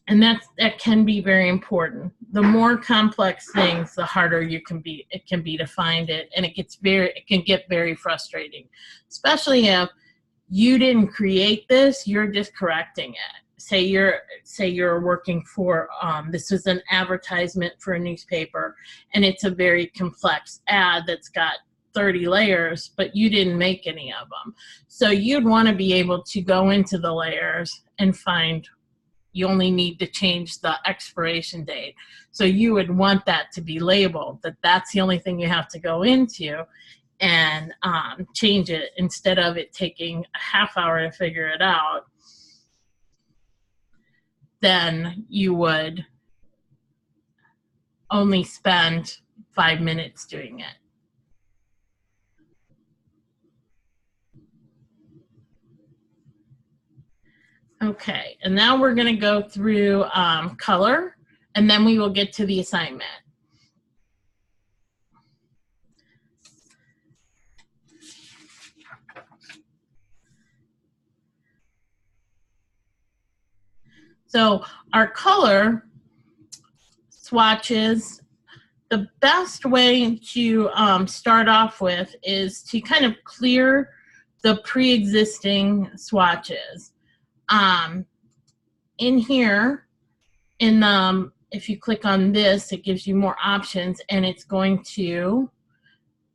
And that can be very important. The more complex things, the harder it can be to find it, and it can get very frustrating, especially if you didn't create this, you're just correcting it. Say you're working for this is an advertisement for a newspaper, and it's a very complex ad that's got 30 layers, but you didn't make any of them. So you'd want to be able to go into the layers and find you only need to change the expiration date. So you would want that to be labeled, that's the only thing you have to go into and change it, instead of it taking a half hour to figure it out. Then you would only spend 5 minutes doing it. Okay, and now we're going to go through color, and then we will get to the assignment. So our color swatches, the best way to start off with is to kind of clear the pre-existing swatches. In here, if you click on this, it gives you more options, and it's going to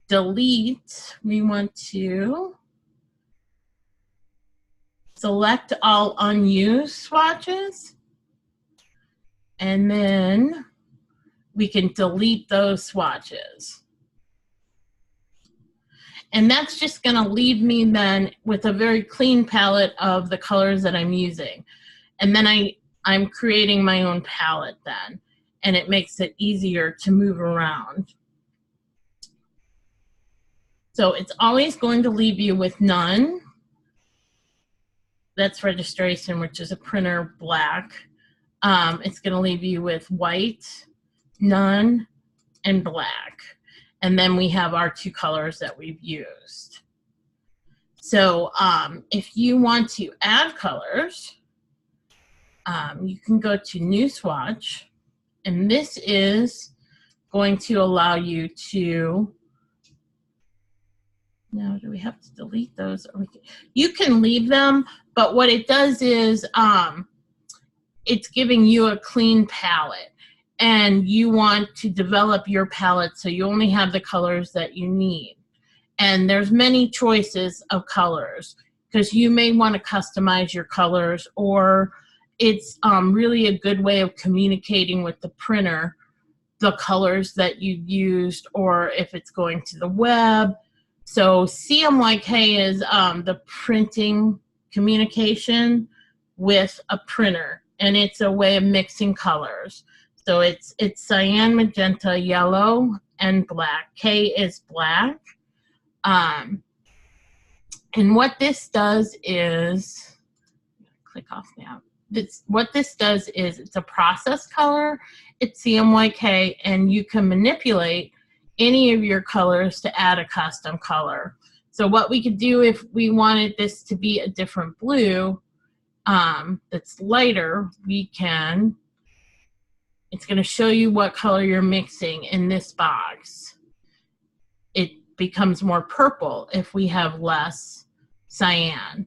delete. We want to select all unused swatches, and then we can delete those swatches. And that's just going to leave me then with a very clean palette of the colors that I'm using. And then I'm creating my own palette then, and it makes it easier to move around. So it's always going to leave you with none. That's registration, which is a printer black. It's going to leave you with white, none, and black. And then we have our two colors that we've used. So if you want to add colors, you can go to New Swatch, and this is going to allow you to, now do we have to delete those? You can leave them, but what it does is it's giving you a clean palette. And you want to develop your palette so you only have the colors that you need. And there's many choices of colors, because you may want to customize your colors, or it's really a good way of communicating with the printer the colors that you used, or if it's going to the web. So CMYK is the printing communication with a printer, and it's a way of mixing colors. So it's cyan, magenta, yellow, and black. K is black. And what this does is, click off now. What this does is it's a process color, it's CMYK, and you can manipulate any of your colors to add a custom color. So what we could do if we wanted this to be a different blue that's lighter, we can, it's going to show you what color you're mixing in this box. It becomes more purple if we have less cyan.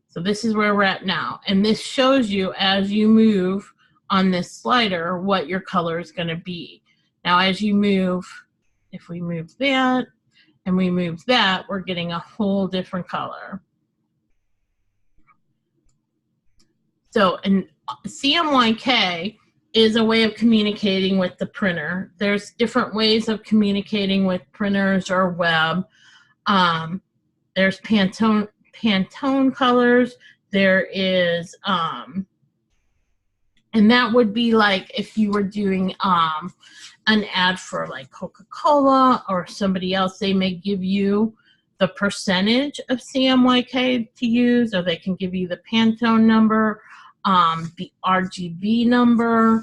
So this is where we're at now. And this shows you as you move on this slider what your color is going to be. Now as you move, if we move that and we move that, we're getting a whole different color. So and CMYK is a way of communicating with the printer. There's different ways of communicating with printers or web. There's Pantone colors. There is, and that would be like if you were doing an ad for like Coca-Cola or somebody else, they may give you the percentage of CMYK to use, or they can give you the Pantone number, the RGB number.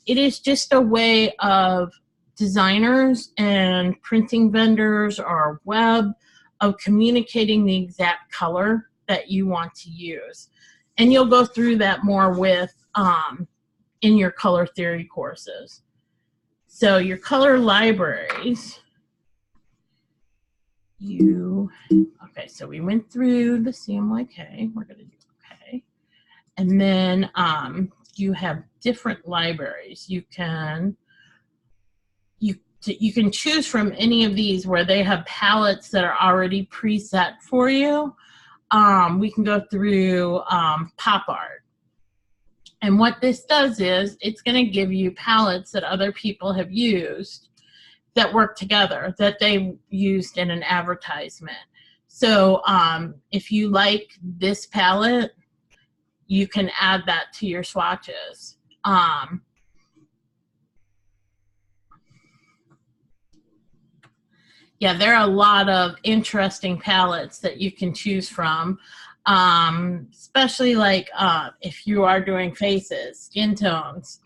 It is just a way of designers and printing vendors or web of communicating the exact color that you want to use. And you'll go through that more with in your color theory courses. So your color libraries, okay, so we went through the CMYK, we're gonna do okay. And then you have different libraries. You can choose from any of these where they have palettes that are already preset for you. We can go through pop art. And what this does is it's going to give you palettes that other people have used that work together, that they used in an advertisement. So if you like this palette, you can add that to your swatches. Yeah, there are a lot of interesting palettes that you can choose from, especially like if you are doing faces, skin tones.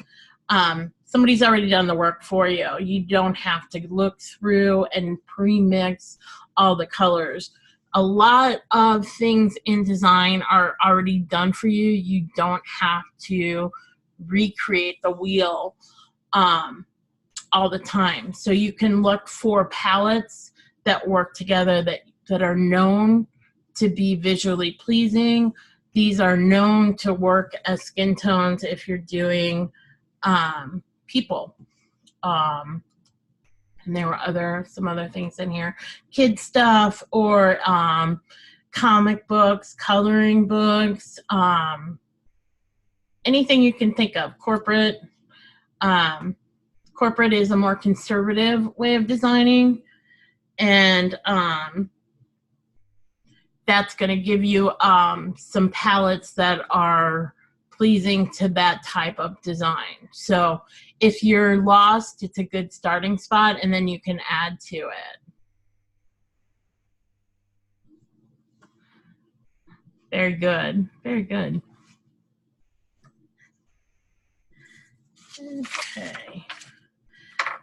Somebody's already done the work for you. You don't have to look through and pre-mix all the colors. A lot of things in design are already done for you. You don't have to recreate the wheel all the time. So you can look for palettes that work together, that are known to be visually pleasing. These are known to work as skin tones if you're doing people. And there were some other things in here. Kid stuff or comic books, coloring books, anything you can think of. Corporate. Corporate is a more conservative way of designing, and that's going to give you some palettes that are pleasing to that type of design. So if you're lost, it's a good starting spot, and then you can add to it. Very good. Very good. Okay.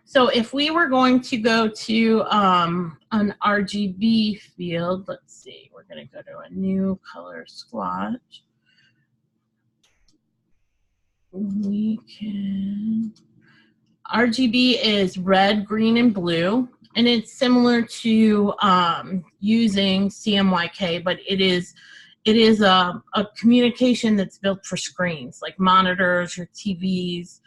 So if we were going to go to an RGB field, let's see, we're going to go to a new color swatch. We can, RGB is red, green, and blue, and it's similar to using CMYK, but it is a communication that's built for screens, like monitors or TVs.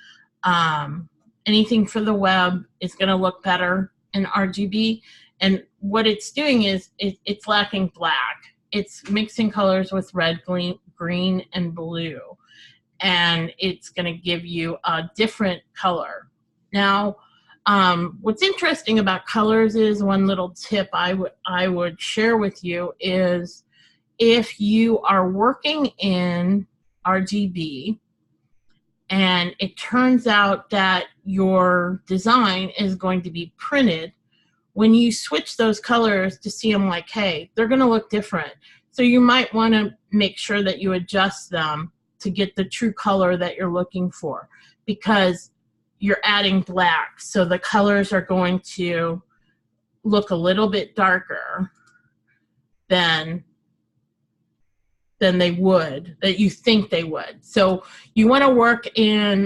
Anything for the web is going to look better in RGB. And what it's doing is it's lacking black. It's mixing colors with red, green, and blue. and it's going to give you a different color. Now, what's interesting about colors is one little tip I would share with you is if you are working in RGB and it turns out that your design is going to be printed, when you switch those colors to CMYK, they're going to look different. So you might want to make sure that you adjust them to get the true color that you're looking for, because you're adding black, so the colors are going to look a little bit darker than they would, that you think they would. So you want to work in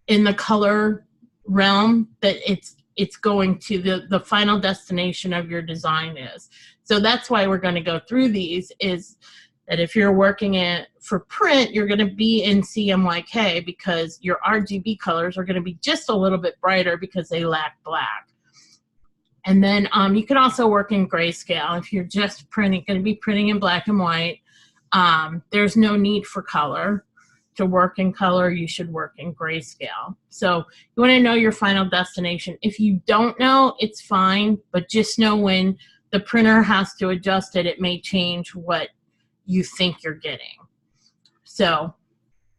the color realm that it's going to the final destination of your design is. So that's why we're going to go through these, is that if you're working for print, you're going to be in CMYK because your RGB colors are going to be just a little bit brighter because they lack black. And then you can also work in grayscale. If you're just going to be printing in black and white, there's no need for color. To work in color, you should work in grayscale. So you want to know your final destination. If you don't know, it's fine, but just know when the printer has to adjust it, it may change what you think you're getting. So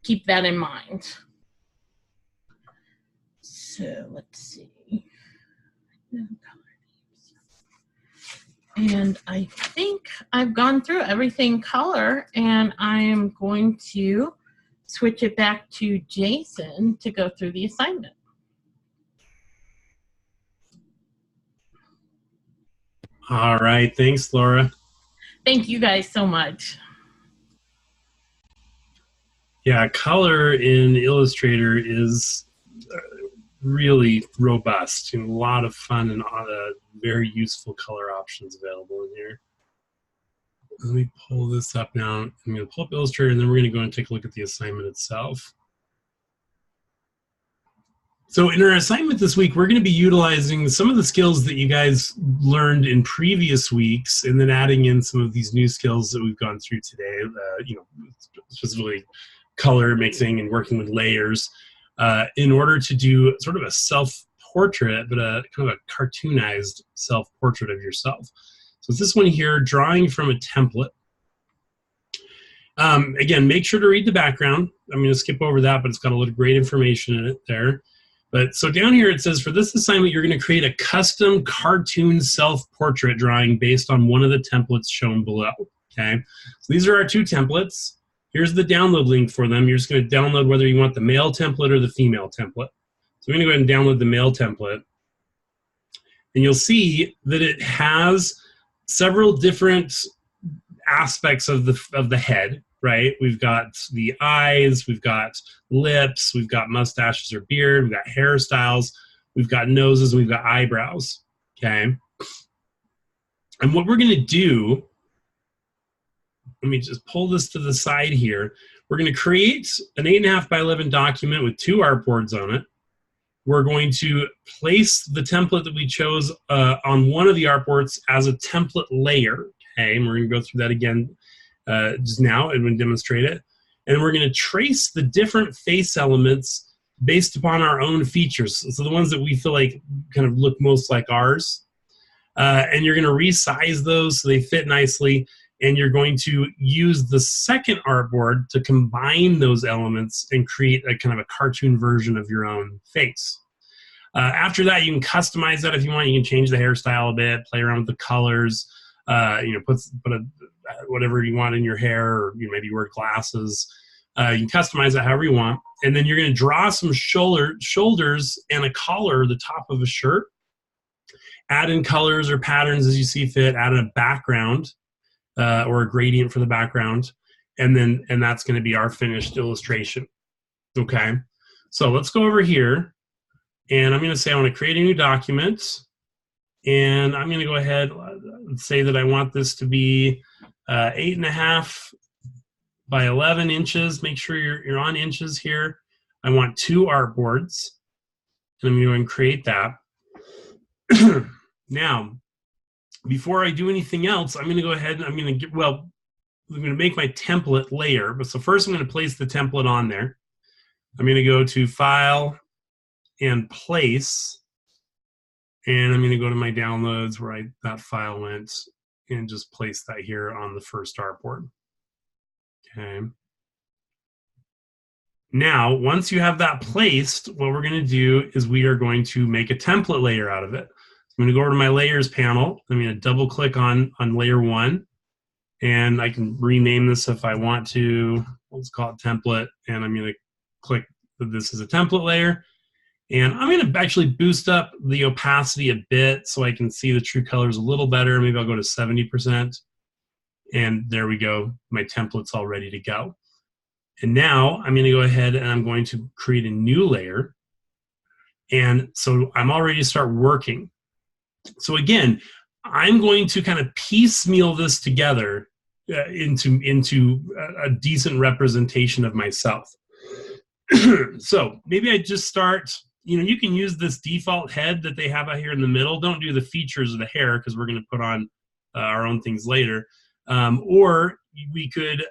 keep that in mind. So let's see. And I think I've gone through everything color, and I am going to switch it back to Jason to go through the assignment. All right, thanks, Laura. Thank you guys so much. Yeah, color in Illustrator is really robust, and a lot of fun and very useful color options available in here. Let me pull this up now. I'm going to pull up Illustrator, and then we're going to go and take a look at the assignment itself. So in our assignment this week, we're going to be utilizing some of the skills that you guys learned in previous weeks, and then adding in some of these new skills that we've gone through today, specifically color mixing and working with layers, in order to do sort of a self-portrait, but a kind of a cartoonized self-portrait of yourself. So it's this one here, drawing from a template. Again, make sure to read the background. I'm going to skip over that, but it's got a lot of great information in it there. But so down here it says, for this assignment, you're going to create a custom cartoon self-portrait drawing based on one of the templates shown below. Okay, so these are our two templates. Here's the download link for them. You're just going to download whether you want the male template or the female template. So I'm going to go ahead and download the male template. And you'll see that it has several different aspects of the head, right? We've got the eyes, we've got lips, we've got mustaches or beard, we've got hairstyles, we've got noses, we've got eyebrows, okay? And what we're going to do, let me just pull this to the side here. We're going to create an 8.5 by 11 document with 2 artboards on it. We're going to place the template that we chose on one of the artboards as a template layer. Okay, and we're going to go through that again just now and we'll demonstrate it. And we're going to trace the different face elements based upon our own features. So the ones that we feel like kind of look most like ours. And you're going to resize those so they fit nicely. And you're going to use the second artboard to combine those elements and create a kind of a cartoon version of your own face. After that, you can customize that if you want. You can change the hairstyle a bit, play around with the colors, put whatever you want in your hair, or maybe wear glasses. You can customize it however you want. And then you're going to draw some shoulders and a collar, the top of a shirt. Add in colors or patterns as you see fit. Add in a background. Or a gradient for the background, and that's going to be our finished illustration. Okay, so let's go over here, and I'm going to say I want to create a new document, and I'm going to go ahead and say that I want this to be 8.5 by 11 inches. Make sure you're on inches here. I want 2 artboards, and I'm going to create that. Now, before I do anything else, I'm going to go ahead and I'm going to get, well, going to make my template layer. But so first I'm going to place the template on there. I'm going to go to File and Place. And I'm going to go to my downloads where that file went and just place that here on the first artboard. Okay. Now, once you have that placed, what we're going to do is we are going to make a template layer out of it. I'm going to go over to my layers panel. I'm going to double click on layer 1, and I can rename this if I want to. Let's call it template, and I'm going to click that this is a template layer. And I'm going to actually boost up the opacity a bit so I can see the true colors a little better. Maybe I'll go to 70%. And there we go. My template's all ready to go. And now I'm going to go ahead and I'm going to create a new layer. And so I'm all ready to start working. So again, I'm going to kind of piecemeal this together into a decent representation of myself. So maybe I just start, you can use this default head that they have out here in the middle. Don't do the features of the hair because we're going to put on our own things later. Or we could,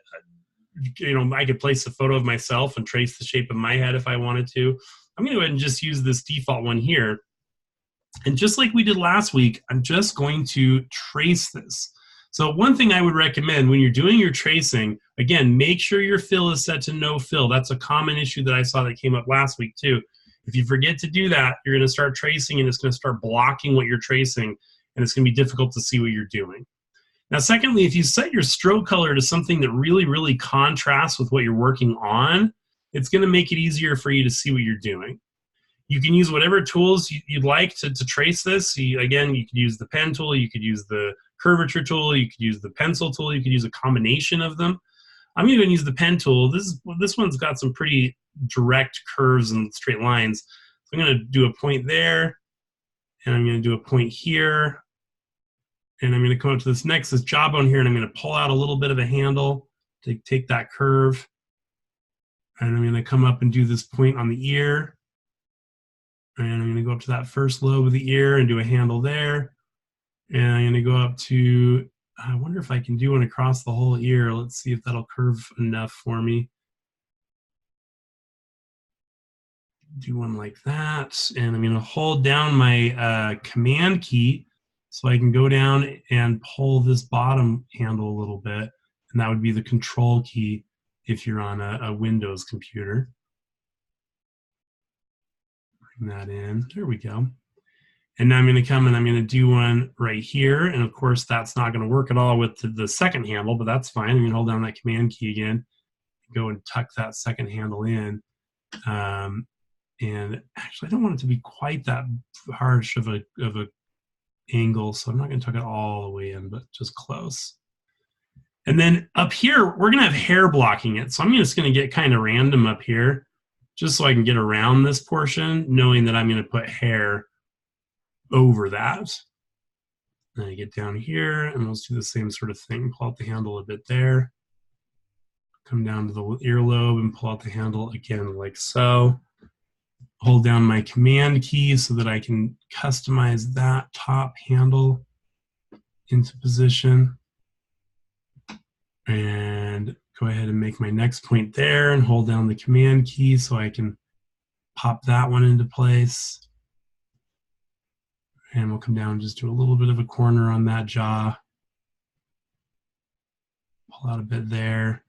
I could place a photo of myself and trace the shape of my head if I wanted to. I'm going to go ahead and just use this default one here. And just like we did last week, I'm just going to trace this. So one thing I would recommend when you're doing your tracing, again, make sure your fill is set to no fill. That's a common issue that I saw that came up last week too. If you forget to do that, you're going to start tracing and it's going to start blocking what you're tracing, and it's going to be difficult to see what you're doing. Now, secondly, if you set your stroke color to something that really, really contrasts with what you're working on, it's going to make it easier for you to see what you're doing. You can use whatever tools you'd like to trace this. Again, you could use the pen tool, you could use the curvature tool, you could use the pencil tool, you could use a combination of them. I'm going to use the pen tool. This one's got some pretty direct curves and straight lines. So I'm going to do a point there, and I'm going to do a point here, and I'm going to come up to this jawbone here, and I'm going to pull out a little bit of a handle to take that curve, and I'm going to come up and do this point on the ear, and I'm going to go up to that first lobe of the ear and do a handle there, and I'm going to go up to, I wonder if I can do one across the whole ear. Let's see if that'll curve enough for me. Do one like that, and I'm going to hold down my command key so I can go down and pull this bottom handle a little bit, and that would be the control key if you're on a Windows computer. Bring that in. There we go. And now I'm going to come and I'm going to do one right here, and of course that's not going to work at all with the second handle, but that's fine. I'm going to hold down that command key again, go and tuck that second handle in. And actually, I don't want it to be quite that harsh of a angle, so I'm not going to tuck it all the way in, but just close. And then up here, we're going to have hair blocking it. So I'm just going to get kind of random up here, just so I can get around this portion, knowing that I'm going to put hair over that. Then I get down here, and let's do the same sort of thing. Pull out the handle a bit there. Come down to the earlobe and pull out the handle again like so. Hold down my command key so that I can customize that top handle into position. And go ahead and make my next point there and hold down the command key so I can pop that one into place. And we'll come down and just do a little bit of a corner on that jaw. Pull out a bit there.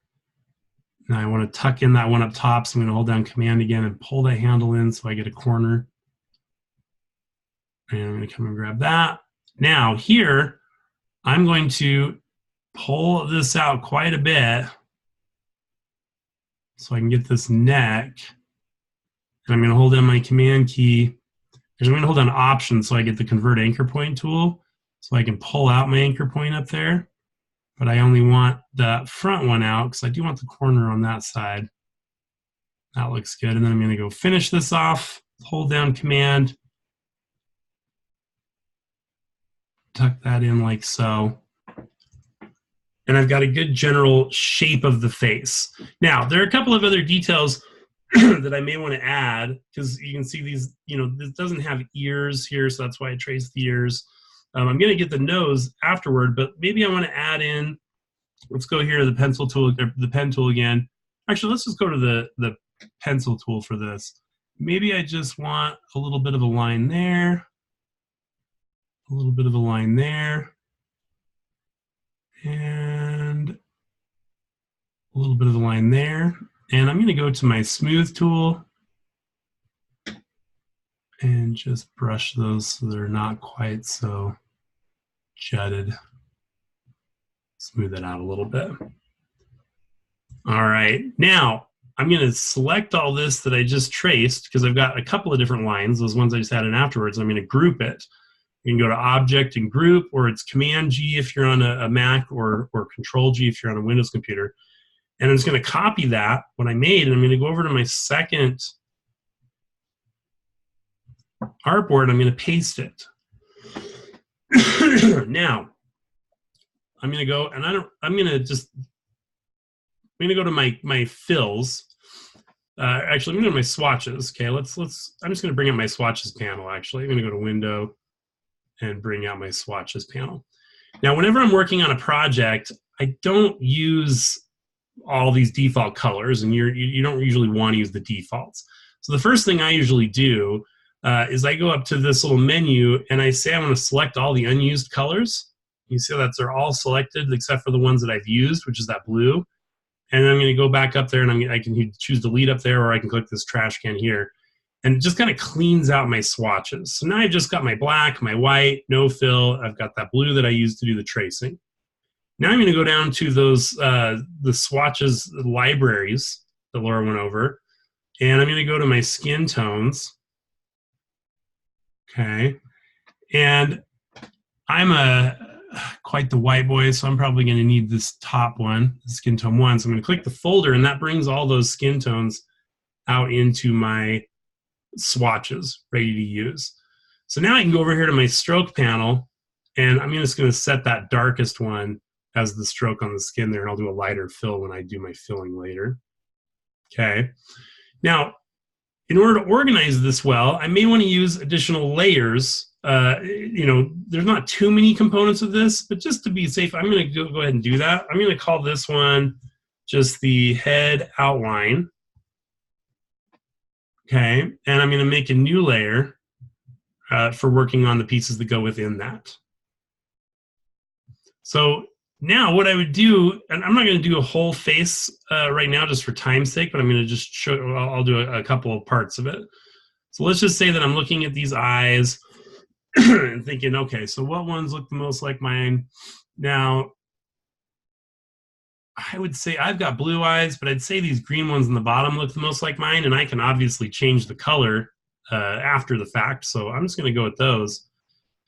Now I want to tuck in that one up top, so I'm going to hold down command again and pull that handle in so I get a corner. And I'm going to come and grab that. Now here, I'm going to pull this out quite a bit so I can get this neck. And I'm going to hold down my command key. I'm going to hold down Option so I get the Convert Anchor Point tool, so I can pull out my anchor point up there. But I only want the front one out because I do want the corner on that side. That looks good. And then I'm going to go finish this off, hold down Command, tuck that in like so. And I've got a good general shape of the face. Now, there are a couple of other details that I may want to add, because you can see these, this doesn't have ears here, so that's why I traced the ears. I'm going to get the nose afterward, but maybe I want to add in let's go here to the pencil tool, the pen tool again. Actually, let's just go to the pencil tool for this. Maybe I just want a little bit of a line there, a little bit of a line there, and a little bit of a line there. And I'm going to go to my smooth tool and just brush those so they're not quite so jutted. Smooth it out a little bit. All right, now I'm going to select all this that I just traced because I've got a couple of different lines, those ones I just added afterwards. I'm going to group it. You can go to Object and Group, or it's Command G if you're on a Mac, or Control G if you're on a Windows computer. And I'm just going to copy that, what I made, and I'm going to go over to my second artboard, and I'm going to paste it. Now, I'm going to go, and I'm going to go to my fills. Actually, I'm going to go to my swatches. Okay, I'm just going to bring up my swatches panel, actually. I'm going to go to Window and bring out my swatches panel. Now, whenever I'm working on a project, I don't use all these default colors, and you don't usually want to use the defaults. So the first thing I usually do is I go up to this little menu, and I say I want to select all the unused colors. You see that they're all selected except for the ones that I've used, which is that blue. And I'm going to go back up there, and I can choose delete up there, or I can click this trash can here. And it just kind of cleans out my swatches. So now I've just got my black, my white, no fill. I've got that blue that I used to do the tracing. Now I'm going to go down to those the swatches libraries that Laura went over. And I'm going to go to my skin tones. Okay. And I'm quite the white boy, so I'm probably going to need this top one, skin tone 1. So I'm going to click the folder, and that brings all those skin tones out into my swatches ready to use. So now I can go over here to my stroke panel, and I'm just going to set that darkest one as the stroke on the skin there, and I'll do a lighter fill when I do my filling later. Okay. Now, in order to organize this well, I may want to use additional layers. There's not too many components of this, but just to be safe, I'm going to go ahead and do that. I'm going to call this one just the head outline. Okay, and I'm going to make a new layer for working on the pieces that go within that. So now what I would do, and I'm not going to do a whole face right now just for time's sake, but I'm going to just show, I'll do a couple of parts of it. So let's just say that I'm looking at these eyes and thinking, okay, so what ones look the most like mine? Now, I would say I've got blue eyes, but I'd say these green ones in the bottom look the most like mine, and I can obviously change the color after the fact, so I'm just going to go with those.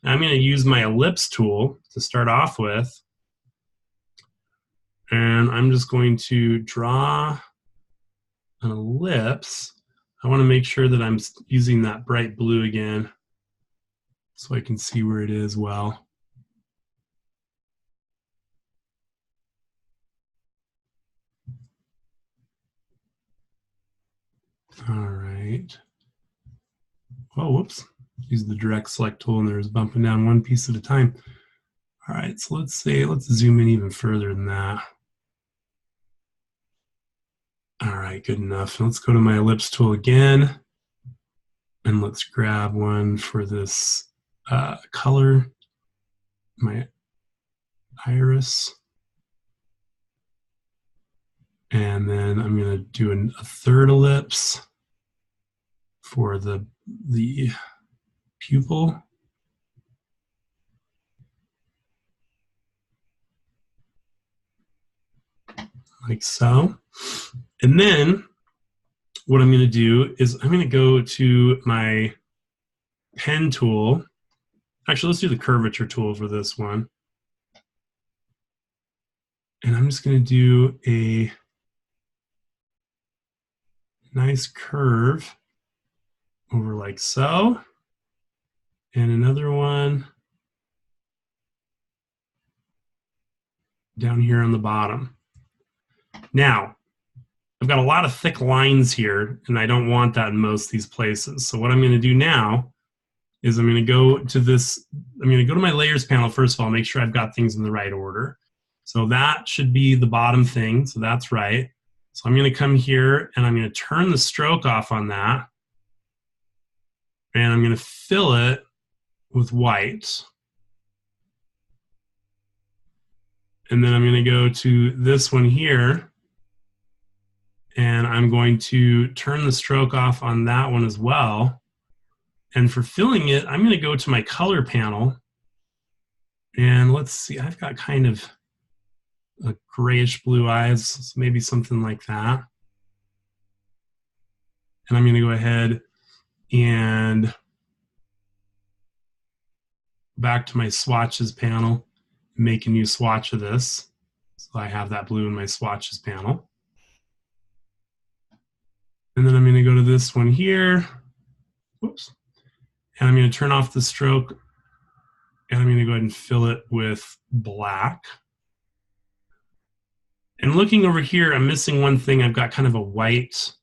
I'm going to use my ellipse tool to start off with, and I'm just going to draw an ellipse. I want to make sure that I'm using that bright blue again so I can see where it is well. All right. Oh, whoops. Use the direct select tool, and there's bumping down one piece at a time. All right, so let's zoom in even further than that. All right, good enough. Let's go to my ellipse tool again, and let's grab one for this color, my iris. And then I'm going to do a third ellipse for the pupil. Like so. And then what I'm going to do is I'm going to go to my pen tool. Actually, let's do the curvature tool for this one. And I'm just going to do a nice curve over like so, and another one down here on the bottom. Now, I've got a lot of thick lines here, and I don't want that in most of these places. So what I'm going to do now is I'm going to go to my layers panel first of all, make sure I've got things in the right order. So that should be the bottom thing. So that's right. So I'm going to come here and I'm going to turn the stroke off on that. And I'm going to fill it with white. And then I'm going to go to this one here. And I'm going to turn the stroke off on that one as well. And for filling it, I'm going to go to my color panel. And let's see, I've got kind of a grayish blue eyes, so maybe something like that. And I'm going to go ahead and back to my swatches panel, make a new swatch of this. So I have that blue in my swatches panel. And then I'm going to go to this one here. Whoops. And I'm going to turn off the stroke. And I'm going to go ahead and fill it with black. And looking over here, I'm missing one thing. I've got kind of a white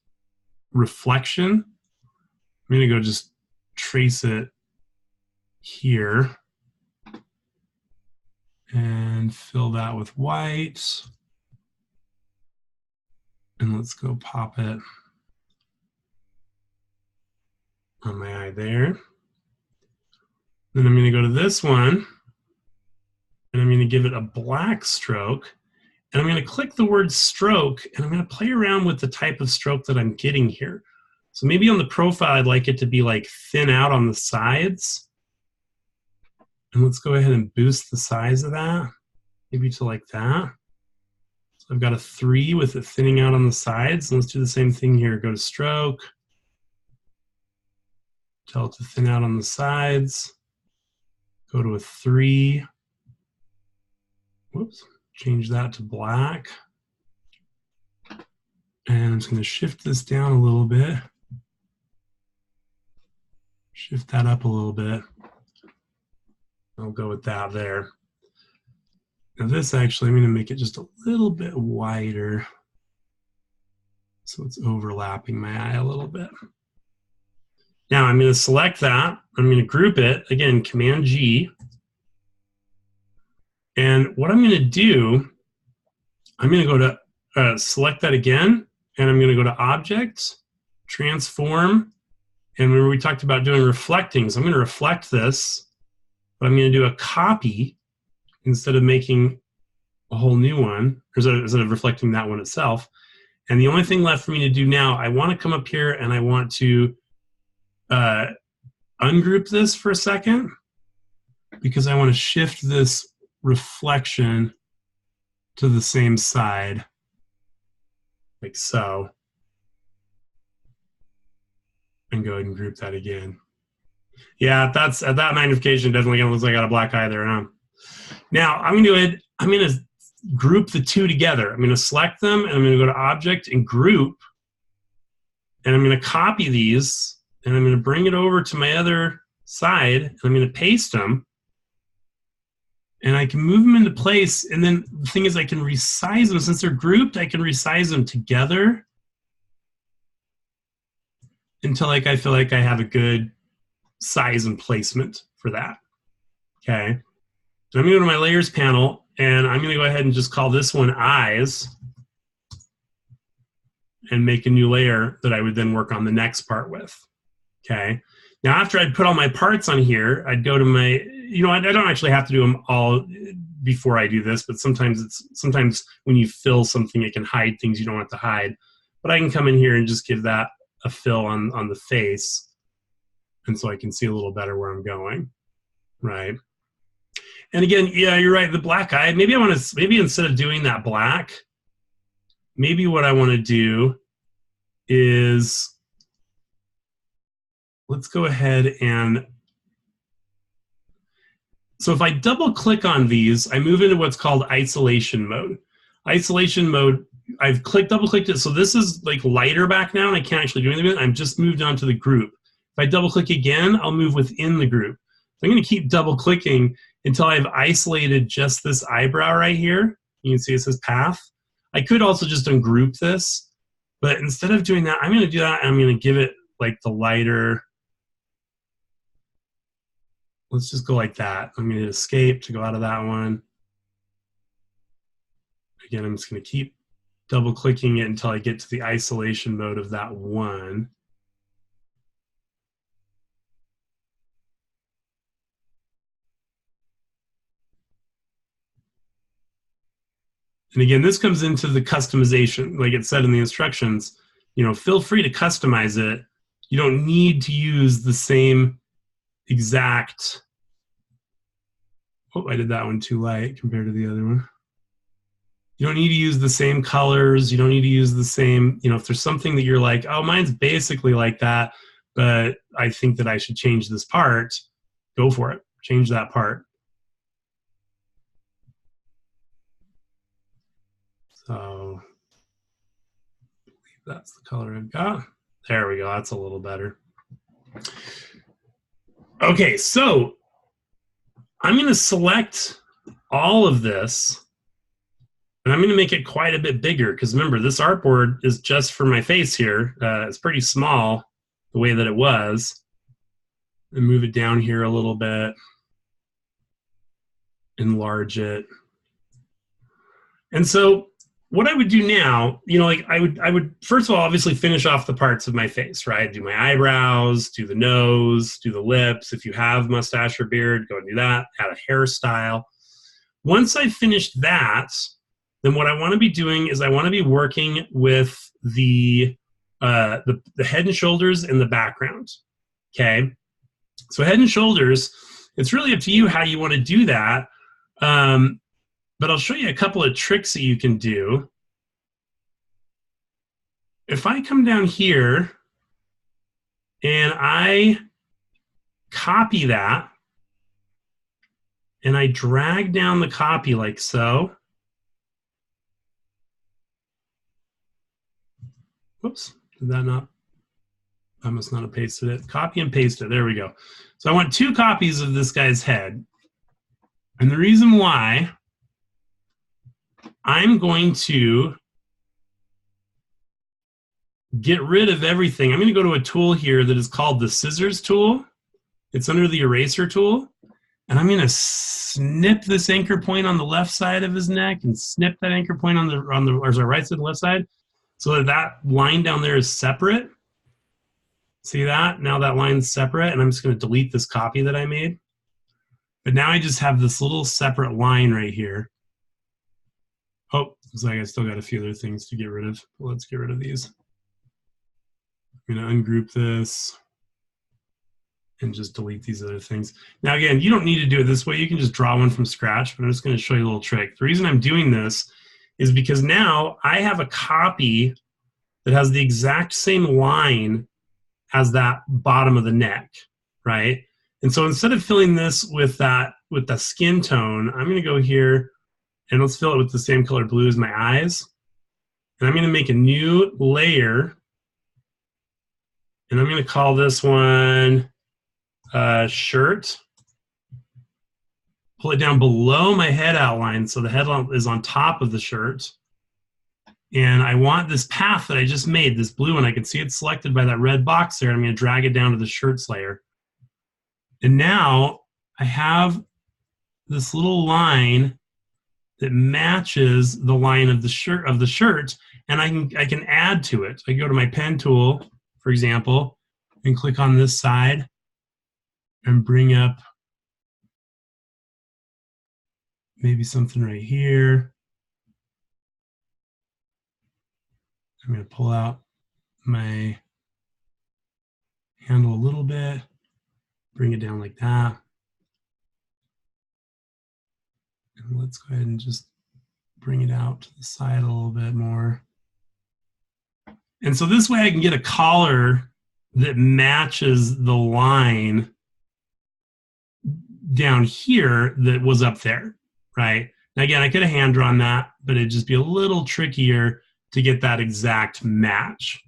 reflection. I'm going to go just trace it here. And fill that with white. And let's go pop it on my eye there. Then I'm going to go to this one, and I'm going to give it a black stroke. And I'm going to click the word stroke, and I'm going to play around with the type of stroke that I'm getting here. So maybe on the profile, I'd like it to be like thin out on the sides. And let's go ahead and boost the size of that, maybe to like that. So I've got a 3 with it thinning out on the sides. And let's do the same thing here. Go to stroke. Tell it to thin out on the sides. Go to a 3. Whoops. Change that to black. And I'm just going to shift this down a little bit. Shift that up a little bit. I'll go with that there. Now this actually, I'm going to make it just a little bit wider so it's overlapping my eye a little bit. Now I'm going to select that. I'm going to group it. Again, Command G. And what I'm going to do, I'm going to go to select that again, and I'm going to go to Object, Transform, and remember we talked about doing reflecting. So I'm going to reflect this, but I'm going to do a copy instead of making a whole new one, or instead of reflecting that one itself. And the only thing left for me to do now, I want to come up here and I want to ungroup this for a second, because I want to shift this reflection to the same side, like so, and go ahead and group that again. Yeah, that's at that magnification, definitely gonna look like I got a black eye there, huh? Now I'm gonna group the two together. I'm gonna select them, and I'm gonna go to Object and Group, and I'm gonna copy these, and I'm gonna bring it over to my other side, and I'm gonna paste them. And I can move them into place, and then the thing is I can resize them. Since they're grouped, I can resize them together until like I feel like I have a good size and placement for that. Okay. So I'm going to go to my Layers panel, and I'm going to go ahead and just call this one Eyes and make a new layer that I would then work on the next part with. Okay. Now, after I'd put all my parts on here, I'd go to my, I don't actually have to do them all before I do this, but sometimes when you fill something, it can hide things you don't want to hide. But I can come in here and just give that a fill on the face, and so I can see a little better where I'm going, right? And again, yeah, you're right, the black eye, maybe instead of doing that black, maybe what I want to do is, let's go ahead and, so if I double click on these, I move into what's called isolation mode. Isolation mode, I've double clicked it, so this is like lighter back now, and I can't actually do anything with it. I've just moved on to the group. If I double click again, I'll move within the group. So I'm going to keep double clicking until I've isolated just this eyebrow right here. You can see it says path. I could also just ungroup this, but instead of doing that, I'm going to do that, and I'm going to give it like the lighter. Let's just go like that. I'm going to hit escape to go out of that one. Again, I'm just going to keep double clicking it until I get to the isolation mode of that one. And again, this comes into the customization. Like it said in the instructions, you know, feel free to customize it. You don't need to use the same exact, oh, I did that one too light compared to the other one. You don't need to use the same colors. You don't need to use the same, you know, if there's something that you're like, oh, mine's basically like that, but I think that I should change this part, go for it. Change that part. So that's the color I've got. There we go. That's a little better. Okay, so I'm going to select all of this, and I'm going to make it quite a bit bigger because remember, this artboard is just for my face here. It's pretty small the way that it was. And move it down here a little bit, enlarge it. And so what I would do now, you know, like I would first of all, obviously finish off the parts of my face, right? Do my eyebrows, do the nose, do the lips. If you have mustache or beard, go and do that. Add a hairstyle. Once I finished that, then what I want to be doing is I want to be working with the head and shoulders and the background. Okay. So head and shoulders, it's really up to you how you want to do that. But I'll show you a couple of tricks that you can do. If I come down here and I copy that and I drag down the copy like so. Whoops, did that not? I must not have pasted it. Copy and paste it. There we go. So I want 2 copies of this guy's head. And the reason why I'm going to get rid of everything. I'm going to go to a tool here that is called the scissors tool. It's under the eraser tool. And I'm going to snip this anchor point on the left side of his neck and snip that anchor point on the or sorry, right side and left side so that that line down there is separate. See that? Now that line's separate, and I'm just going to delete this copy that I made. But now I just have this little separate line right here. Oh, looks like I still got a few other things to get rid of. Let's get rid of these. I'm going to ungroup this and just delete these other things. Now, again, you don't need to do it this way. You can just draw one from scratch, but I'm just going to show you a little trick. The reason I'm doing this is because now I have a copy that has the exact same line as that bottom of the neck, right? And so instead of filling this with the skin tone, I'm going to go here and let's fill it with the same color blue as my eyes. And I'm going to make a new layer. And I'm going to call this one shirt. Pull it down below my head outline so the head is on top of the shirt. And I want this path that I just made, this blue one, I can see it selected by that red box there. I'm going to drag it down to the shirts layer. And now I have this little line that matches the line of the shirt, and I can add to it. I go to my pen tool, for example, and click on this side and bring up maybe something right here. I'm going to pull out my handle a little bit, bring it down like that. And let's go ahead and just bring it out to the side a little bit more. And so this way I can get a collar that matches the line down here that was up there, right? Now again, I could have hand drawn that, but it'd just be a little trickier to get that exact match.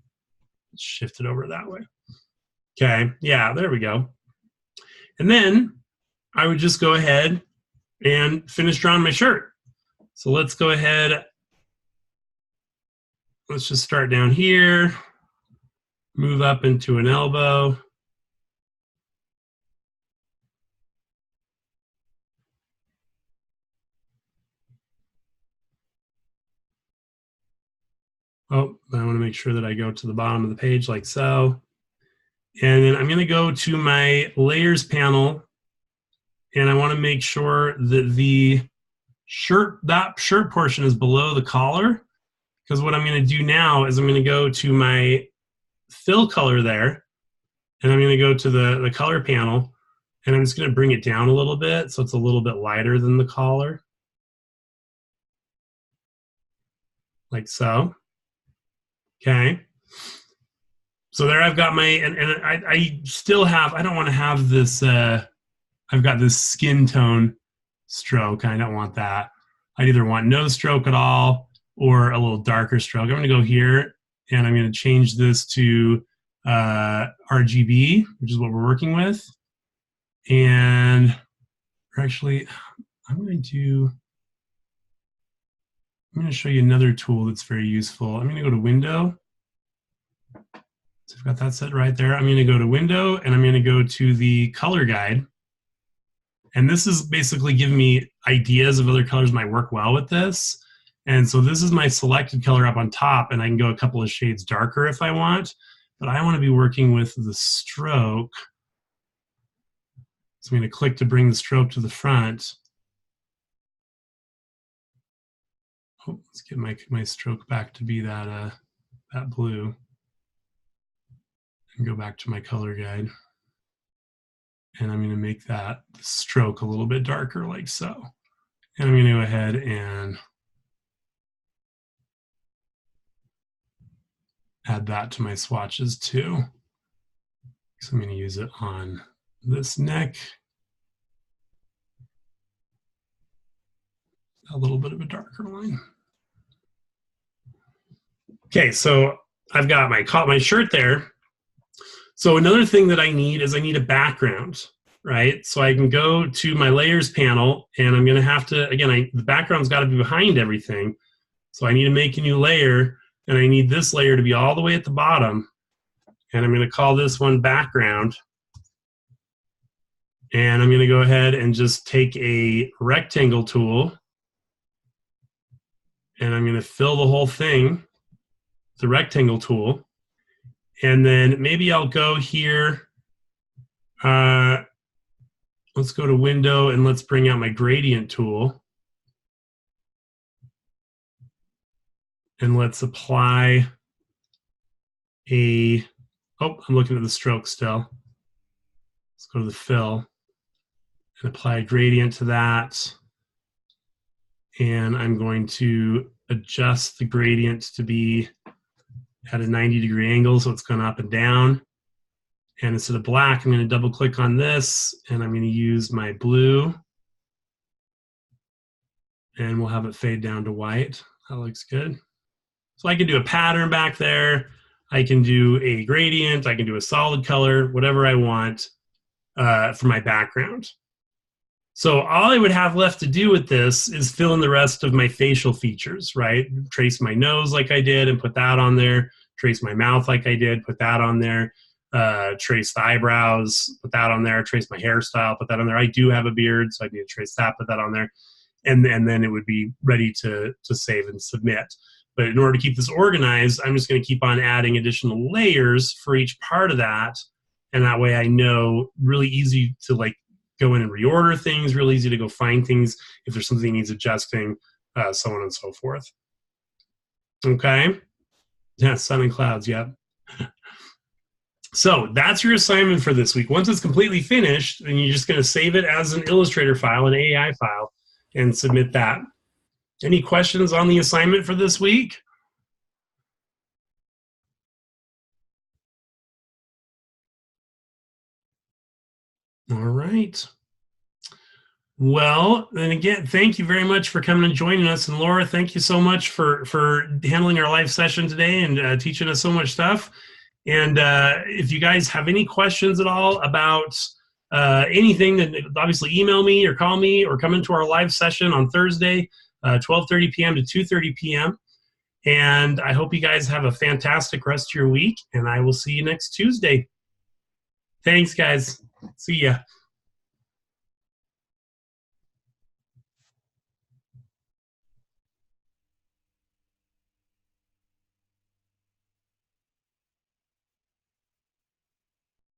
Let's shift it over that way. Okay, yeah, there we go. And then I would just go ahead and finish drawing my shirt. So let's go ahead. Let's just start down here, move up into an elbow. Oh, I want to make sure that I go to the bottom of the page like so. And then I'm going to go to my layers panel, and I want to make sure that that shirt portion is below the collar, because what I'm going to do now is I'm going to go to my fill color there, and I'm going to go to the color panel, and I'm just going to bring it down a little bit so it's a little bit lighter than the collar, like so. Okay. So there I've got my, and I still have, I don't want to have this, I've got this skin tone stroke. I don't want that. I either want no stroke at all or a little darker stroke. I'm going to go here and I'm going to change this to RGB, which is what we're working with. And actually, I'm going to show you another tool that's very useful. I'm going to go to Window. So I've got that set right there. I'm going to go to Window, and I'm going to go to the color guide. And this is basically giving me ideas of other colors might work well with this. And so this is my selected color up on top, and I can go a couple of shades darker if I want. But I want to be working with the stroke. So I'm going to click to bring the stroke to the front. Oh, let's get my stroke back to be that blue. And go back to my color guide. And I'm going to make that stroke a little bit darker like so. And I'm going to go ahead and add that to my swatches too. So I'm going to use it on this neck. A little bit of a darker line. Okay, so I've got my shirt there. So another thing that I need is I need a background, right? So I can go to my layers panel, and I'm going to have to, again, the background's got to be behind everything. So I need to make a new layer, and I need this layer to be all the way at the bottom. And I'm going to call this one background. And I'm going to go ahead and just take a rectangle tool, and I'm going to fill the whole thing with the rectangle tool. And then maybe I'll go here. Let's go to Window, and let's bring out my gradient tool. And let's apply I'm looking at the stroke still. Let's go to the fill and apply a gradient to that. And I'm going to adjust the gradient to be at a 90-degree angle, so it's going up and down. And instead of black, I'm going to double click on this, and I'm going to use my blue, and we'll have it fade down to white. That looks good. So I can do a pattern back there. I can do a gradient. I can do a solid color, whatever I want for my background. So all I would have left to do with this is fill in the rest of my facial features, right? Trace my nose like I did and put that on there. Trace my mouth like I did, put that on there. Trace the eyebrows, put that on there. Trace my hairstyle, put that on there. I do have a beard, so I need to trace that, put that on there. And then it would be ready to save and submit. But in order to keep this organized, I'm just going to keep on adding additional layers for each part of that. And that way I know, really easy to like go in and reorder things, really easy to go find things if there's something that needs adjusting, so on and so forth. Okay? Yeah, sun and clouds, yeah. So that's your assignment for this week. Once it's completely finished, then you're just going to save it as an Illustrator file, an AI file, and submit that. Any questions on the assignment for this week? All right. Well, then again, thank you very much for coming and joining us. And Laura, thank you so much for handling our live session today and teaching us so much stuff. And if you guys have any questions at all about anything, then obviously email me or call me or come into our live session on Thursday, 12:30 p.m. to 2:30 p.m. And I hope you guys have a fantastic rest of your week, and I will see you next Tuesday. Thanks, guys. See ya.